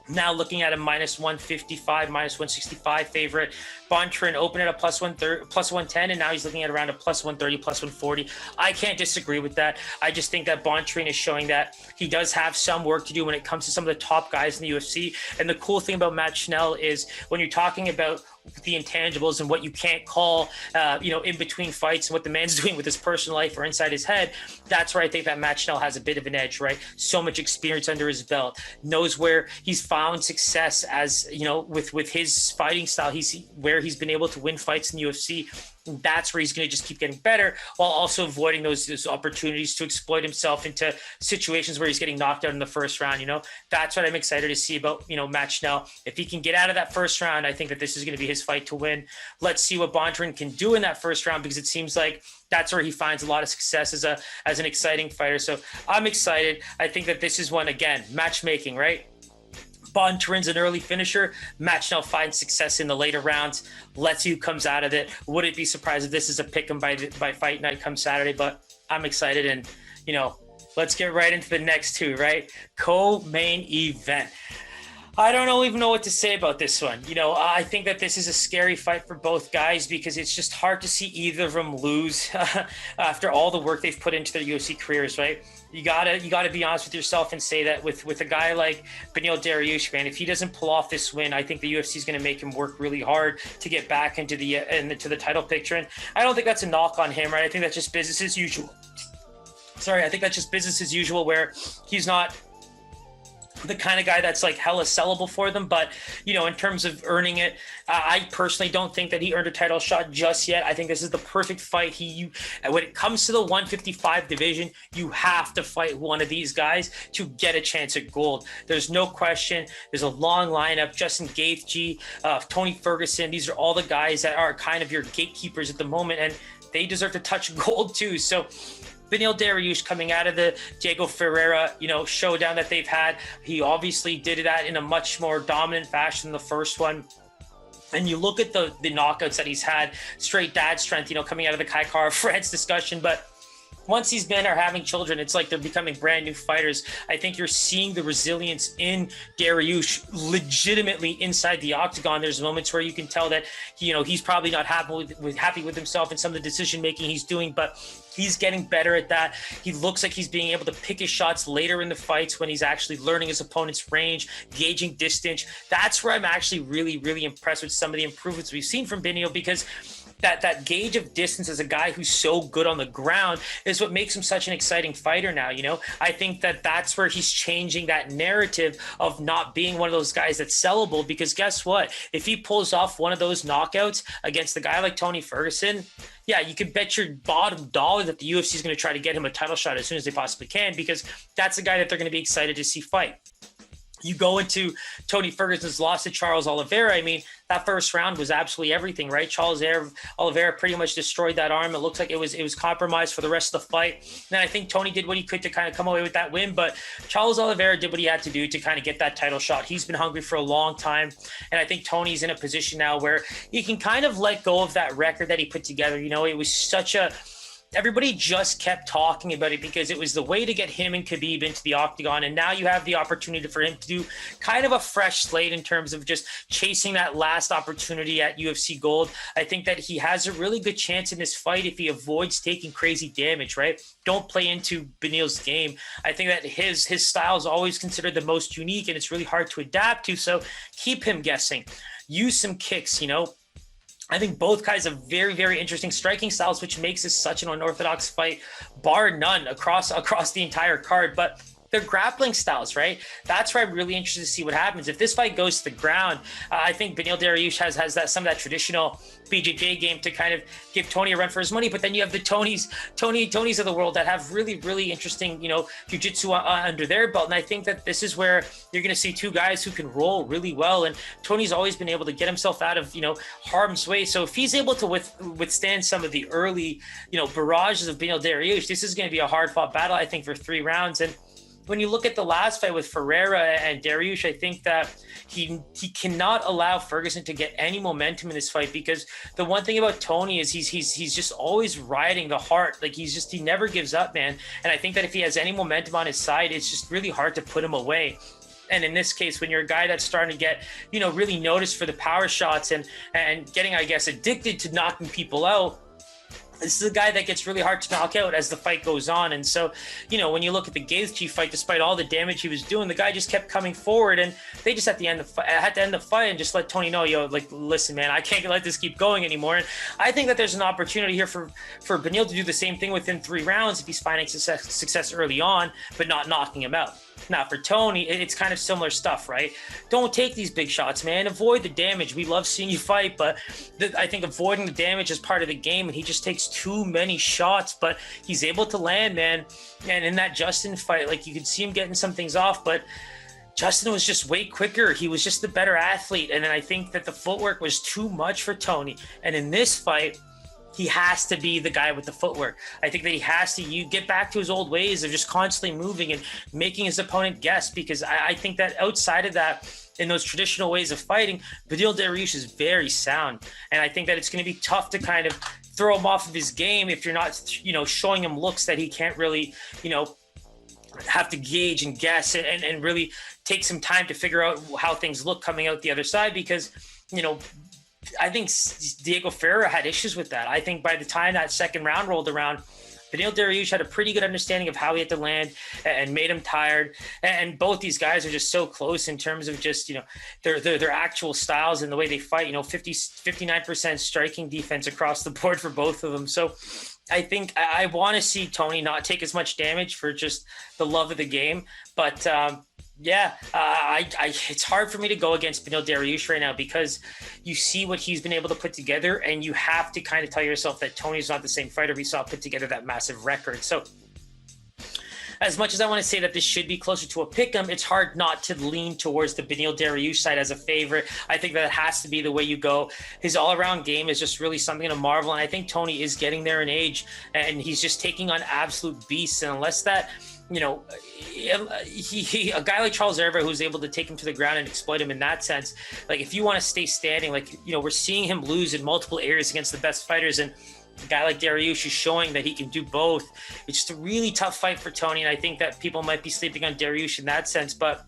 Now looking at a -155, -165 favorite. Bontorin opened at a +110, and now he's looking at around a +130, +140. I can't disagree with that. I just think that Bontorin is showing that he does have some work to do when it comes to some of the top guys in the UFC. And the cool thing about Matt Schnell is when you're talking about the intangibles and what you can't call, in between fights and what the man's doing with his personal life or inside his head, that's where I think that Matt Schnell has a bit of an edge, right? So much experience under his belt, knows where he's found success as, with his fighting style, where he's been able to win fights in the UFC. That's where he's going to just keep getting better while also avoiding those opportunities to exploit himself into situations where he's getting knocked out in the first round. That's what I'm excited to see about, Matt Schnell. If he can get out of that first round, I think that this is going to be his fight to win. Let's see what Bontorin can do in that first round, because it seems like that's where he finds a lot of success as an exciting fighter. So I'm excited. I think that this is one, again, matchmaking, right? Bontorin's an early finisher. Matt Schnell finds success in the later rounds. Let's see who comes out of it. Wouldn't be surprised if this is a pick 'em by fight night come Saturday, but I'm excited. And, let's get right into the next two, right? Co-main event. I don't even know what to say about this one. I think that this is a scary fight for both guys because it's just hard to see either of them lose after all the work they've put into their UFC careers, right? You gotta be honest with yourself and say that with a guy like Beneil Dariush, man, if he doesn't pull off this win, I think the UFC is going to make him work really hard to get back into the title picture. And I don't think that's a knock on him, right? I think that's just business as usual. I think that's just business as usual where he's not the kind of guy that's like hella sellable for them. But, in terms of earning it, I personally don't think that he earned a title shot just yet. I think this is the perfect fight. When it comes to the 155 division, you have to fight one of these guys to get a chance at gold. There's no question. There's a long lineup. Justin Gaethje, Tony Ferguson. These are all the guys that are kind of your gatekeepers at the moment, and they deserve to touch gold too. So Beneil Dariush coming out of the Diego Ferreira, showdown that they've had, he obviously did that in a much more dominant fashion than the first one. And you look at the knockouts that he's had, straight dad strength, coming out of the Kai Kara France discussion. But once these men are having children, it's like they're becoming brand new fighters. I think you're seeing the resilience in Dariush legitimately inside the octagon. There's moments where you can tell that, he's probably not happy with himself and some of the decision making he's doing, but He's getting better at that. He looks like he's being able to pick his shots later in the fights when he's actually learning his opponent's range, gauging distance. That's where I'm actually really, really impressed with some of the improvements we've seen from Beneil, because that gauge of distance as a guy who's so good on the ground is what makes him such an exciting fighter now. I think that's where he's changing that narrative of not being one of those guys that's sellable, because guess what? If he pulls off one of those knockouts against a guy like Tony Ferguson, yeah, you could bet your bottom dollar that the UFC is going to try to get him a title shot as soon as they possibly can, because that's a guy that they're going to be excited to see fight. You go into Tony Ferguson's loss to Charles Oliveira. I mean, that first round was absolutely everything, right? Charles Oliveira pretty much destroyed that arm. It looked like it was compromised for the rest of the fight. And I think Tony did what he could to kind of come away with that win, but Charles Oliveira did what he had to do to kind of get that title shot. He's been hungry for a long time, and I think Tony's in a position now where he can kind of let go of that record that he put together. It was such a... Everybody just kept talking about it because it was the way to get him and Khabib into the octagon. And now you have the opportunity for him to do kind of a fresh slate in terms of just chasing that last opportunity at UFC Gold. I think that he has a really good chance in this fight if he avoids taking crazy damage, right? Don't play into Beneil's game. I think that his style is always considered the most unique, and it's really hard to adapt to. So keep him guessing. Use some kicks, I think both guys have very, very interesting striking styles, which makes this such an unorthodox fight, bar none, across the entire card. But they're grappling styles, right? That's where I'm really interested to see what happens. If this fight goes to the ground, I think Beneil Dariush has some of that traditional BJJ game to kind of give Tony a run for his money. But then you have the Tonys of the world that have really, really interesting, jiu-jitsu under their belt. And I think that this is where you're going to see two guys who can roll really well. And Tony's always been able to get himself out of, harm's way. So if he's able to withstand some of the early, barrages of Beneil Dariush, this is going to be a hard-fought battle, I think, for 3 rounds. And when you look at the last fight with Ferreira and Dariush, I think that he cannot allow Ferguson to get any momentum in this fight, because the one thing about Tony is he's just always riding the heart. Like he never gives up, man. And I think that if he has any momentum on his side, it's just really hard to put him away. And in this case, when you're a guy that's starting to get, really noticed for the power shots and getting, I guess, addicted to knocking people out, this is a guy that gets really hard to knock out as the fight goes on. And so, when you look at the Gaethje fight, despite all the damage he was doing, the guy just kept coming forward, and they just had to end the fight and just let Tony know, listen, man, I can't let this keep going anymore. And I think that there's an opportunity here for Beneil to do the same thing within 3 rounds if he's finding success early on, but not knocking him out. Now, for Tony, it's kind of similar stuff, right? Don't take these big shots, man. Avoid the damage. We love seeing you fight, but I think avoiding the damage is part of the game, and he just takes too many shots, but he's able to land, man. And in that Justin fight, you could see him getting some things off, but Justin was just way quicker. He was just the better athlete, and then I think that the footwork was too much for Tony. And in this fight, he has to be the guy with the footwork. I think that he has to get back to his old ways of just constantly moving and making his opponent guess, because I think that outside of that, in those traditional ways of fighting, Beneil Dariush is very sound. And I think that it's going to be tough to kind of throw him off of his game if you're not, showing him looks that he can't really, have to gauge and guess and really take some time to figure out how things look coming out the other side, because, I think Diego Ferreira had issues with that. I think by the time that second round rolled around, Beneil Dariush had a pretty good understanding of how he had to land and made him tired. And both these guys are just so close in terms of just, their actual styles and the way they fight, 59% striking defense across the board for both of them. So I think I want to see Tony not take as much damage for just the love of the game. But, it's hard for me to go against Beneil Dariush right now, because you see what he's been able to put together, and you have to kind of tell yourself that Tony's not the same fighter we saw put together that massive record. So as much as I want to say that this should be closer to a pick'em, it's hard not to lean towards the Beneil Dariush side as a favorite. I think that it has to be the way you go. His all-around game is just really something to marvel, and I think Tony is getting there in age, and he's just taking on absolute beasts. And unless that, a guy like Charles Oliveira, who's able to take him to the ground and exploit him in that sense, if you want to stay standing, we're seeing him lose in multiple areas against the best fighters, and a guy like Dariush is showing that he can do both. It's just a really tough fight for Tony, and I think that people might be sleeping on Dariush in that sense, but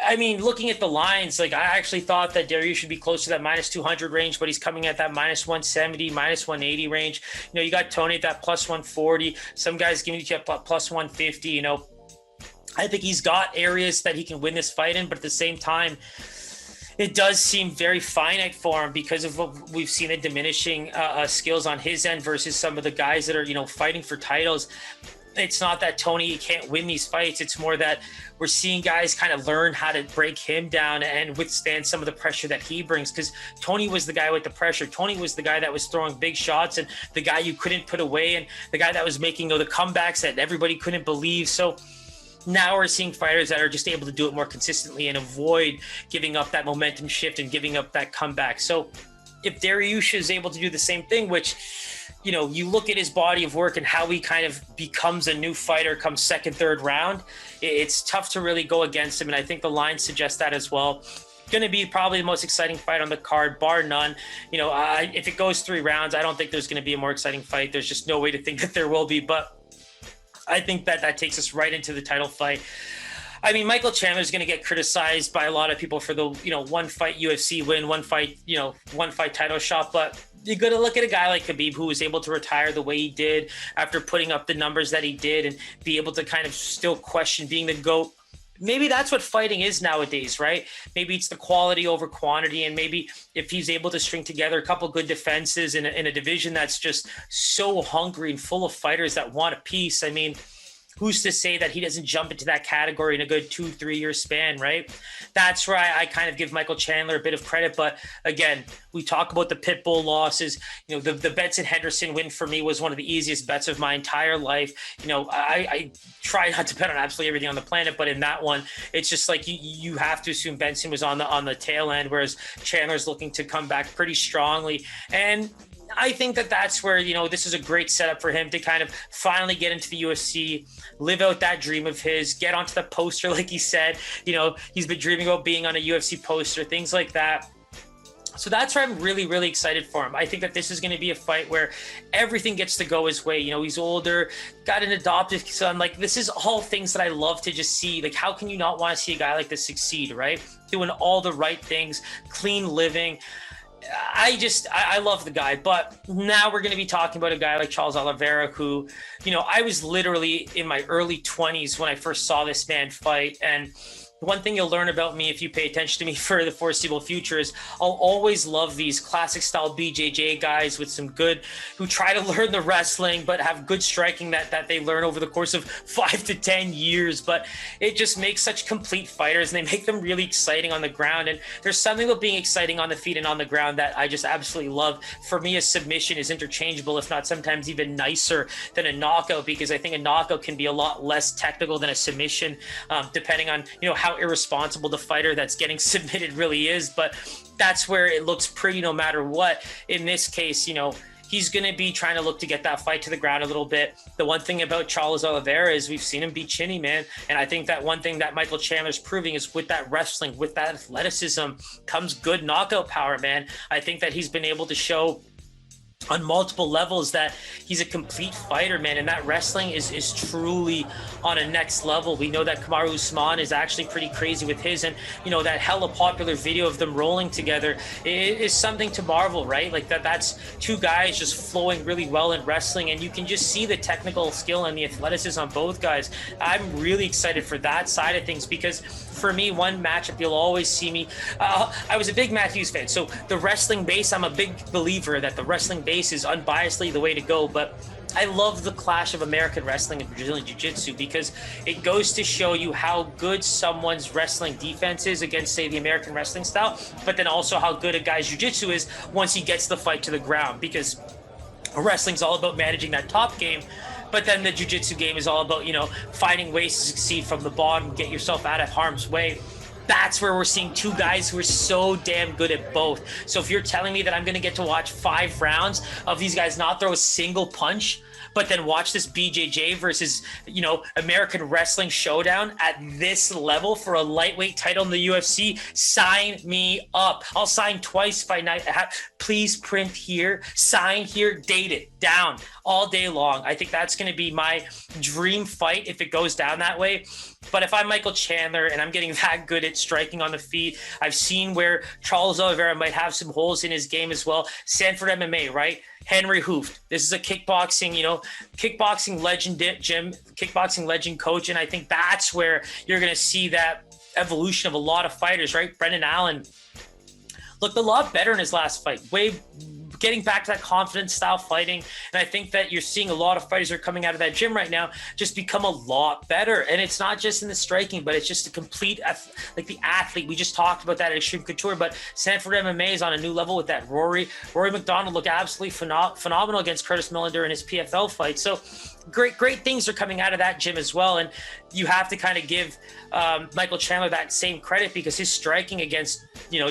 I mean, looking at the lines, like I actually thought that Dariush should be close to that minus 200 range, but he's coming at that minus 170, minus 180 range. You know, you got Tony at that plus 140. Some guys giving you plus 150. You know, I think he's got areas that he can win this fight in, but at the same time, it does seem very finite for him because of what we've seen, the diminishing skills on his end versus some of the guys that are, you know, fighting for titles. It's not that Tony can't win these fights. It's more that we're seeing guys kind of learn how to break him down and withstand some of the pressure that he brings, because Tony was the guy with the pressure. Tony was the guy that was throwing big shots and the guy you couldn't put away and the guy that was making, you know, the comebacks that everybody couldn't believe. So now we're seeing fighters that are just able to do it more consistently and avoid giving up that momentum shift and giving up that comeback. So if Dariush is able to do the same thing, which, you know, you look at his body of work and how he kind of becomes a new fighter come second, third round, it's tough to really go against him. And I think the lines suggest that as well. Going to be probably the most exciting fight on the card, bar none. You know, if it goes 3 rounds, I don't think there's going to be a more exciting fight. There's just no way to think that there will be. But I think that takes us right into the title fight. I mean, Michael Chandler is going to get criticized by a lot of people for the, you know, 1 fight UFC win, 1 fight, you know, 1 fight title shot. But you got to look at a guy like Khabib, who was able to retire the way he did after putting up the numbers that he did and be able to kind of still question being the GOAT. Maybe that's what fighting is nowadays, right? Maybe it's the quality over quantity. And maybe if he's able to string together a couple good defenses in a division that's just so hungry and full of fighters that want a piece, I mean, who's to say that he doesn't jump into that category in a good 2-3 year span, right? That's where I kind of give Michael Chandler a bit of credit. But again, we talk about the Pitbull losses. You know, the Benson Henderson win for me was one of the easiest bets of my entire life. You know, I try not to bet on absolutely everything on the planet, but in that one, it's just like you have to assume Benson was on the tail end, whereas Chandler's looking to come back pretty strongly. And I think that's where, you know, this is a great setup for him to kind of finally get into the UFC, live out that dream of his, get onto the poster, like he said. You know, he's been dreaming about being on a UFC poster, things like that. So that's where I'm really, really excited for him. I think that this is going to be a fight where everything gets to go his way. You know, he's older, got an adopted son. Like, this is all things that I love to just see. Like, how can you not want to see a guy like this succeed, right? Doing all the right things, clean living. I love the guy. But now we're going to be talking about a guy like Charles Oliveira, who, you know, I was literally in my early 20s when I first saw this man fight. And one thing you'll learn about me if you pay attention to me for the foreseeable future is I'll always love these classic style BJJ guys with some good, who try to learn the wrestling but have good striking that they learn over the course of 5 to 10 years. But it just makes such complete fighters, and they make them really exciting on the ground. And there's something about being exciting on the feet and on the ground that I just absolutely love. For me, a submission is interchangeable, if not sometimes even nicer than a knockout, because I think a knockout can be a lot less technical than a submission, depending on, you know, how irresponsible the fighter that's getting submitted really is. But that's where it looks pretty no matter what. In this case, you know, he's going to be trying to look to get that fight to the ground a little bit. The one thing about Charles Oliveira is we've seen him be chinny, man. And I think that one thing that Michael Chandler's proving is with that wrestling, with that athleticism comes good knockout power, man. I think that he's been able to show on multiple levels that he's a complete fighter, man, and that wrestling is truly on a next level. We know that Kamaru Usman is actually pretty crazy with his, and you know, that hella popular video of them rolling together is something to marvel, right? Like that's 2 guys just flowing really well in wrestling, and you can just see the technical skill and the athleticism on both guys. I'm really excited for that side of things, because for me, one matchup you'll always see me, I was a big Matthews fan, so the wrestling base, I'm a big believer that the wrestling base is unbiasedly the way to go. But I love the clash of American wrestling and Brazilian Jiu-Jitsu, because it goes to show you how good someone's wrestling defense is against, say, the American wrestling style, but then also how good a guy's Jiu-Jitsu is once he gets the fight to the ground, because wrestling's all about managing that top game. But then the Jiu-Jitsu game is all about, you know, finding ways to succeed from the bottom, get yourself out of harm's way. That's where we're seeing 2 guys who are so damn good at both. So if you're telling me that I'm going to get to watch 5 rounds of these guys not throw a single punch, but then watch this BJJ versus, you know, American wrestling showdown at this level for a lightweight title in the UFC, sign me up. I'll sign twice by night. Please print here, sign here, date it down all day long. I think that's going to be my dream fight if it goes down that way. But if I'm Michael Chandler and I'm getting that good at striking on the feet, I've seen where Charles Oliveira might have some holes in his game as well. Sanford MMA, right? Henry Hooft. This is a kickboxing, kickboxing legend gym, kickboxing legend coach. And I think that's where you're going to see that evolution of a lot of fighters, right? Brendan Allen looked a lot better in his last fight, getting back to that confidence style fighting. And I think that you're seeing a lot of fighters that are coming out of that gym right now just become a lot better. And it's not just in the striking, but it's just a complete, like the athlete. We just talked about that at Extreme Couture, but Sanford MMA is on a new level with that. Rory McDonald looked absolutely phenomenal against Curtis Millender in his PFL fight. So great things are coming out of that gym as well. And you have to kind of give Michael Chandler that same credit, because his striking against,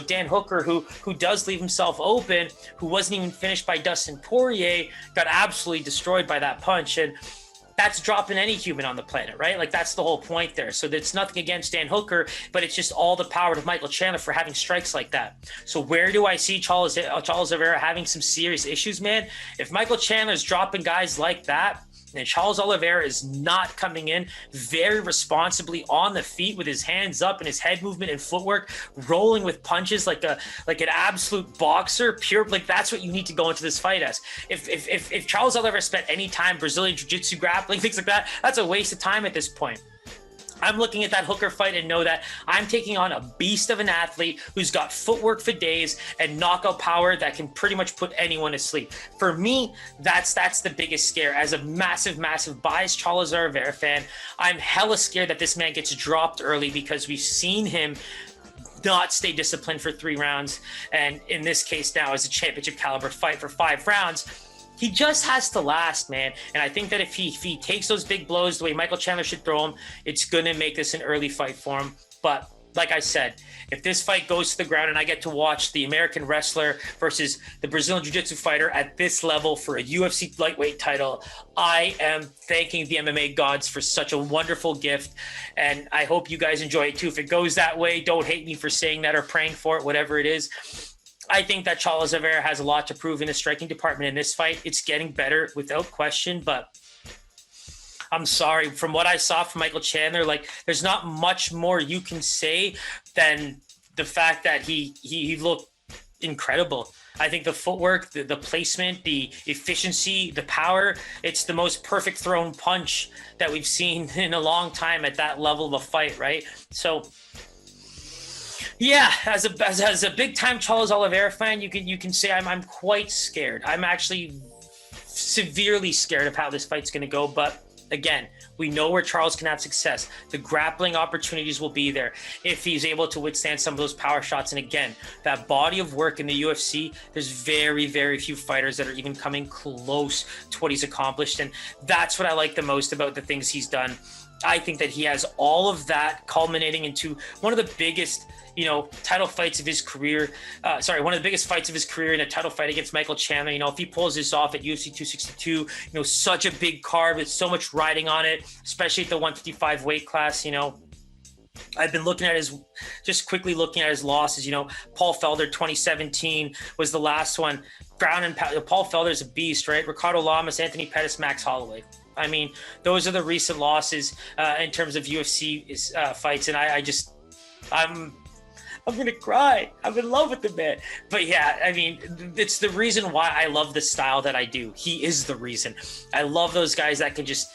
Dan Hooker, who does leave himself open, who wasn't even finished by Dustin Poirier, got absolutely destroyed by that punch. And that's dropping any human on the planet, right? Like, that's the whole point there. So it's nothing against Dan Hooker, but it's just all the power to Michael Chandler for having strikes like that. So where do I see Charles Oliveira having some serious issues, man? If Michael Chandler's dropping guys like that, and Charles Oliveira is not coming in very responsibly on the feet with his hands up and his head movement and footwork, rolling with punches like an absolute boxer, pure, like that's what you need to go into this fight as. If Charles Oliveira spent any time Brazilian Jiu-Jitsu, grappling, things like that, that's a waste of time at this point. I'm looking at that Hooker fight and know that I'm taking on a beast of an athlete who's got footwork for days and knockout power that can pretty much put anyone to sleep. For me, that's the biggest scare. As a massive biased Charles Oliveira fan, I'm hella scared that this man gets dropped early, because we've seen him not stay disciplined for 3 rounds. And in this case now, as a championship caliber fight for 5 rounds, he just has to last, man. And I think that if he takes those big blows the way Michael Chandler should throw them, it's going to make this an early fight for him. But like I said, if this fight goes to the ground and I get to watch the American wrestler versus the Brazilian Jiu-Jitsu fighter at this level for a UFC Lightweight title, I am thanking the MMA gods for such a wonderful gift. And I hope you guys enjoy it too. If it goes that way, don't hate me for saying that or praying for it, whatever it is. I think that Charles Oliveira has a lot to prove in the striking department in this fight. It's getting better without question, but I'm sorry. From what I saw from Michael Chandler, like, there's not much more you can say than the fact that he looked incredible. I think the footwork, the placement, the efficiency, the power, it's the most perfect thrown punch that we've seen in a long time at that level of a fight, right? So yeah, as a big time Charles Oliveira fan, you can say I'm quite scared. I'm actually severely scared of how this fight's going to go. But again, we know where Charles can have success. The grappling opportunities will be there if he's able to withstand some of those power shots. And again, that body of work in the UFC, there's very, very few fighters that are even coming close to what he's accomplished. And that's what I like the most about the things he's done. I think that he has all of that culminating into one of the biggest, title fights of his career. One of the biggest fights of his career in a title fight against Michael Chandler. If he pulls this off at UFC 262, such a big card with so much riding on it, especially at the 155 weight class. I've been looking at his losses. Paul Felder 2017 was the last one. Ground and pound. Paul Felder's a beast, right? Ricardo Lamas, Anthony Pettis, Max Holloway. I mean, those are the recent losses in terms of UFC fights, and I'm going to cry. I'm in love with the man. But yeah, I mean, it's the reason why I love the style that I do. He is the reason. I love those guys that can just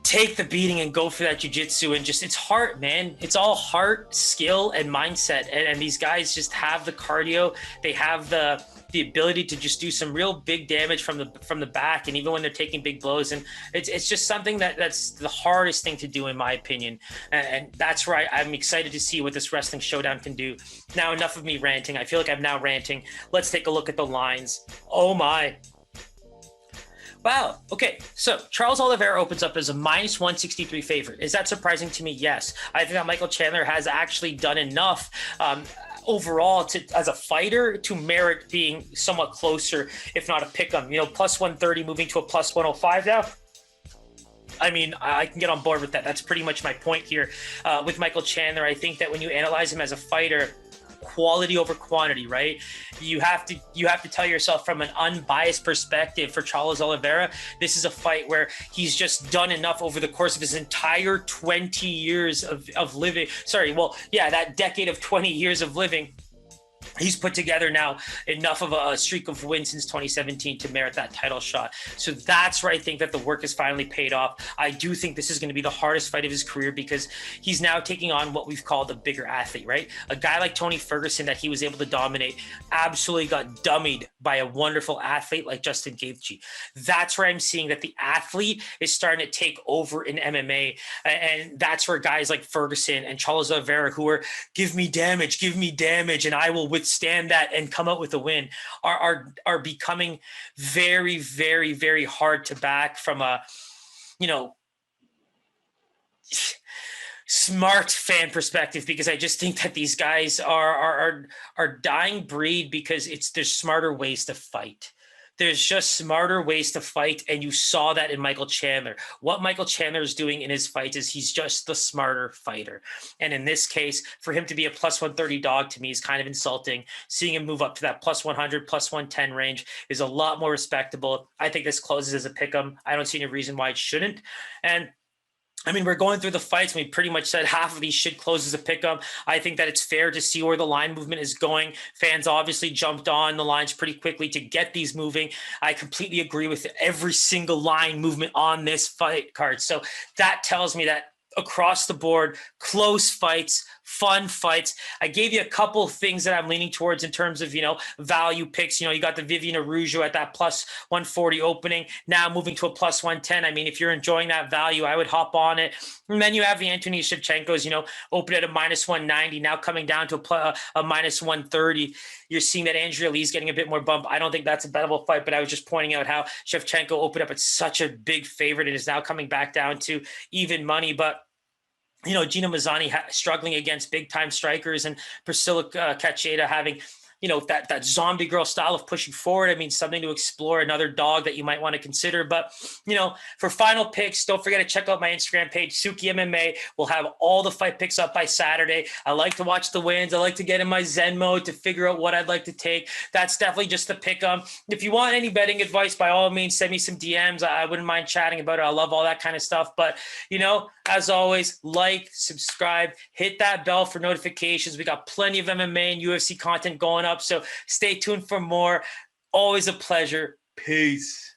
take the beating and go for that jiu-jitsu, and just, it's heart, man. It's all heart, skill, and mindset. And these guys just have the cardio. They have the ability to just do some real big damage from the back, and even when they're taking big blows. And it's just something that's the hardest thing to do, in my opinion. And that's where I'm excited to see what this wrestling showdown can do. Now, enough of me ranting. I feel like I'm now ranting. Let's take a look at the lines. Oh my. Wow. Okay. So Charles Oliveira opens up as a minus 163 favorite. Is that surprising to me? Yes. I think that Michael Chandler has actually done enough overall as a fighter to merit being somewhat closer, if not a pick'em. Plus 130 moving to a plus 105 now. I mean, I can get on board with that. That's pretty much my point here with Michael Chandler. I think that when you analyze him as a fighter, quality over quantity, right? You have to tell yourself from an unbiased perspective for Charles Oliveira, this is a fight where he's just done enough over the course of his entire 20 years of living. That decade of 20 years of living. He's put together now enough of a streak of wins since 2017 to merit that title shot. So that's where I think that the work has finally paid off. I do think this is going to be the hardest fight of his career because he's now taking on what we've called a bigger athlete, right? A guy like Tony Ferguson that he was able to dominate absolutely got dummied by a wonderful athlete like Justin Gaethje. That's where I'm seeing that the athlete is starting to take over in MMA. And that's where guys like Ferguson and Charles Oliveira, who are give me damage, and I will withstand that and come out with a win, are becoming very, very, very hard to back from a, smart fan perspective, because I just think that these guys are dying breed because there's smarter ways to fight. There's just smarter ways to fight, and you saw that in Michael Chandler. What Michael Chandler is doing in his fights is he's just the smarter fighter. And in this case, for him to be a plus 130 dog to me is kind of insulting. Seeing him move up to that plus 100, plus 110 range is a lot more respectable. I think this closes as a pick'em. I don't see any reason why it shouldn't. And I mean, we're going through the fights. We pretty much said half of these should close as a pickup. I think that it's fair to see where the line movement is going. Fans obviously jumped on the lines pretty quickly to get these moving. I completely agree with every single line movement on this fight card. So that tells me that across the board, close fights, fun fights. I gave you a couple things that I'm leaning towards in terms of, value picks. You got the Viviane Araújo at that plus 140 opening, now moving to a plus 110. I mean, if you're enjoying that value, I would hop on it. And then you have the Anthony Shevchenko's, open at a minus 190, now coming down to a minus 130. You're seeing that Andrea Lee's getting a bit more bump. I don't think that's a bettable fight, but I was just pointing out how Shevchenko opened up at such a big favorite and is now coming back down to even money. But Gina Mazzani struggling against big-time strikers, and Priscilla Cacheda having, that zombie girl style of pushing forward. I mean, something to explore, another dog that you might want to consider. But, for final picks, don't forget to check out my Instagram page, Sooky MMA. We'll have all the fight picks up by Saturday. I like to watch the wins. I like to get in my Zen mode to figure out what I'd like to take. That's definitely just the pick 'em. If you want any betting advice, by all means, send me some DMs. I wouldn't mind chatting about it. I love all that kind of stuff. But, as always, like, subscribe, hit that bell for notifications. We got plenty of MMA and UFC content going up, so stay tuned for more. Always a pleasure. Peace.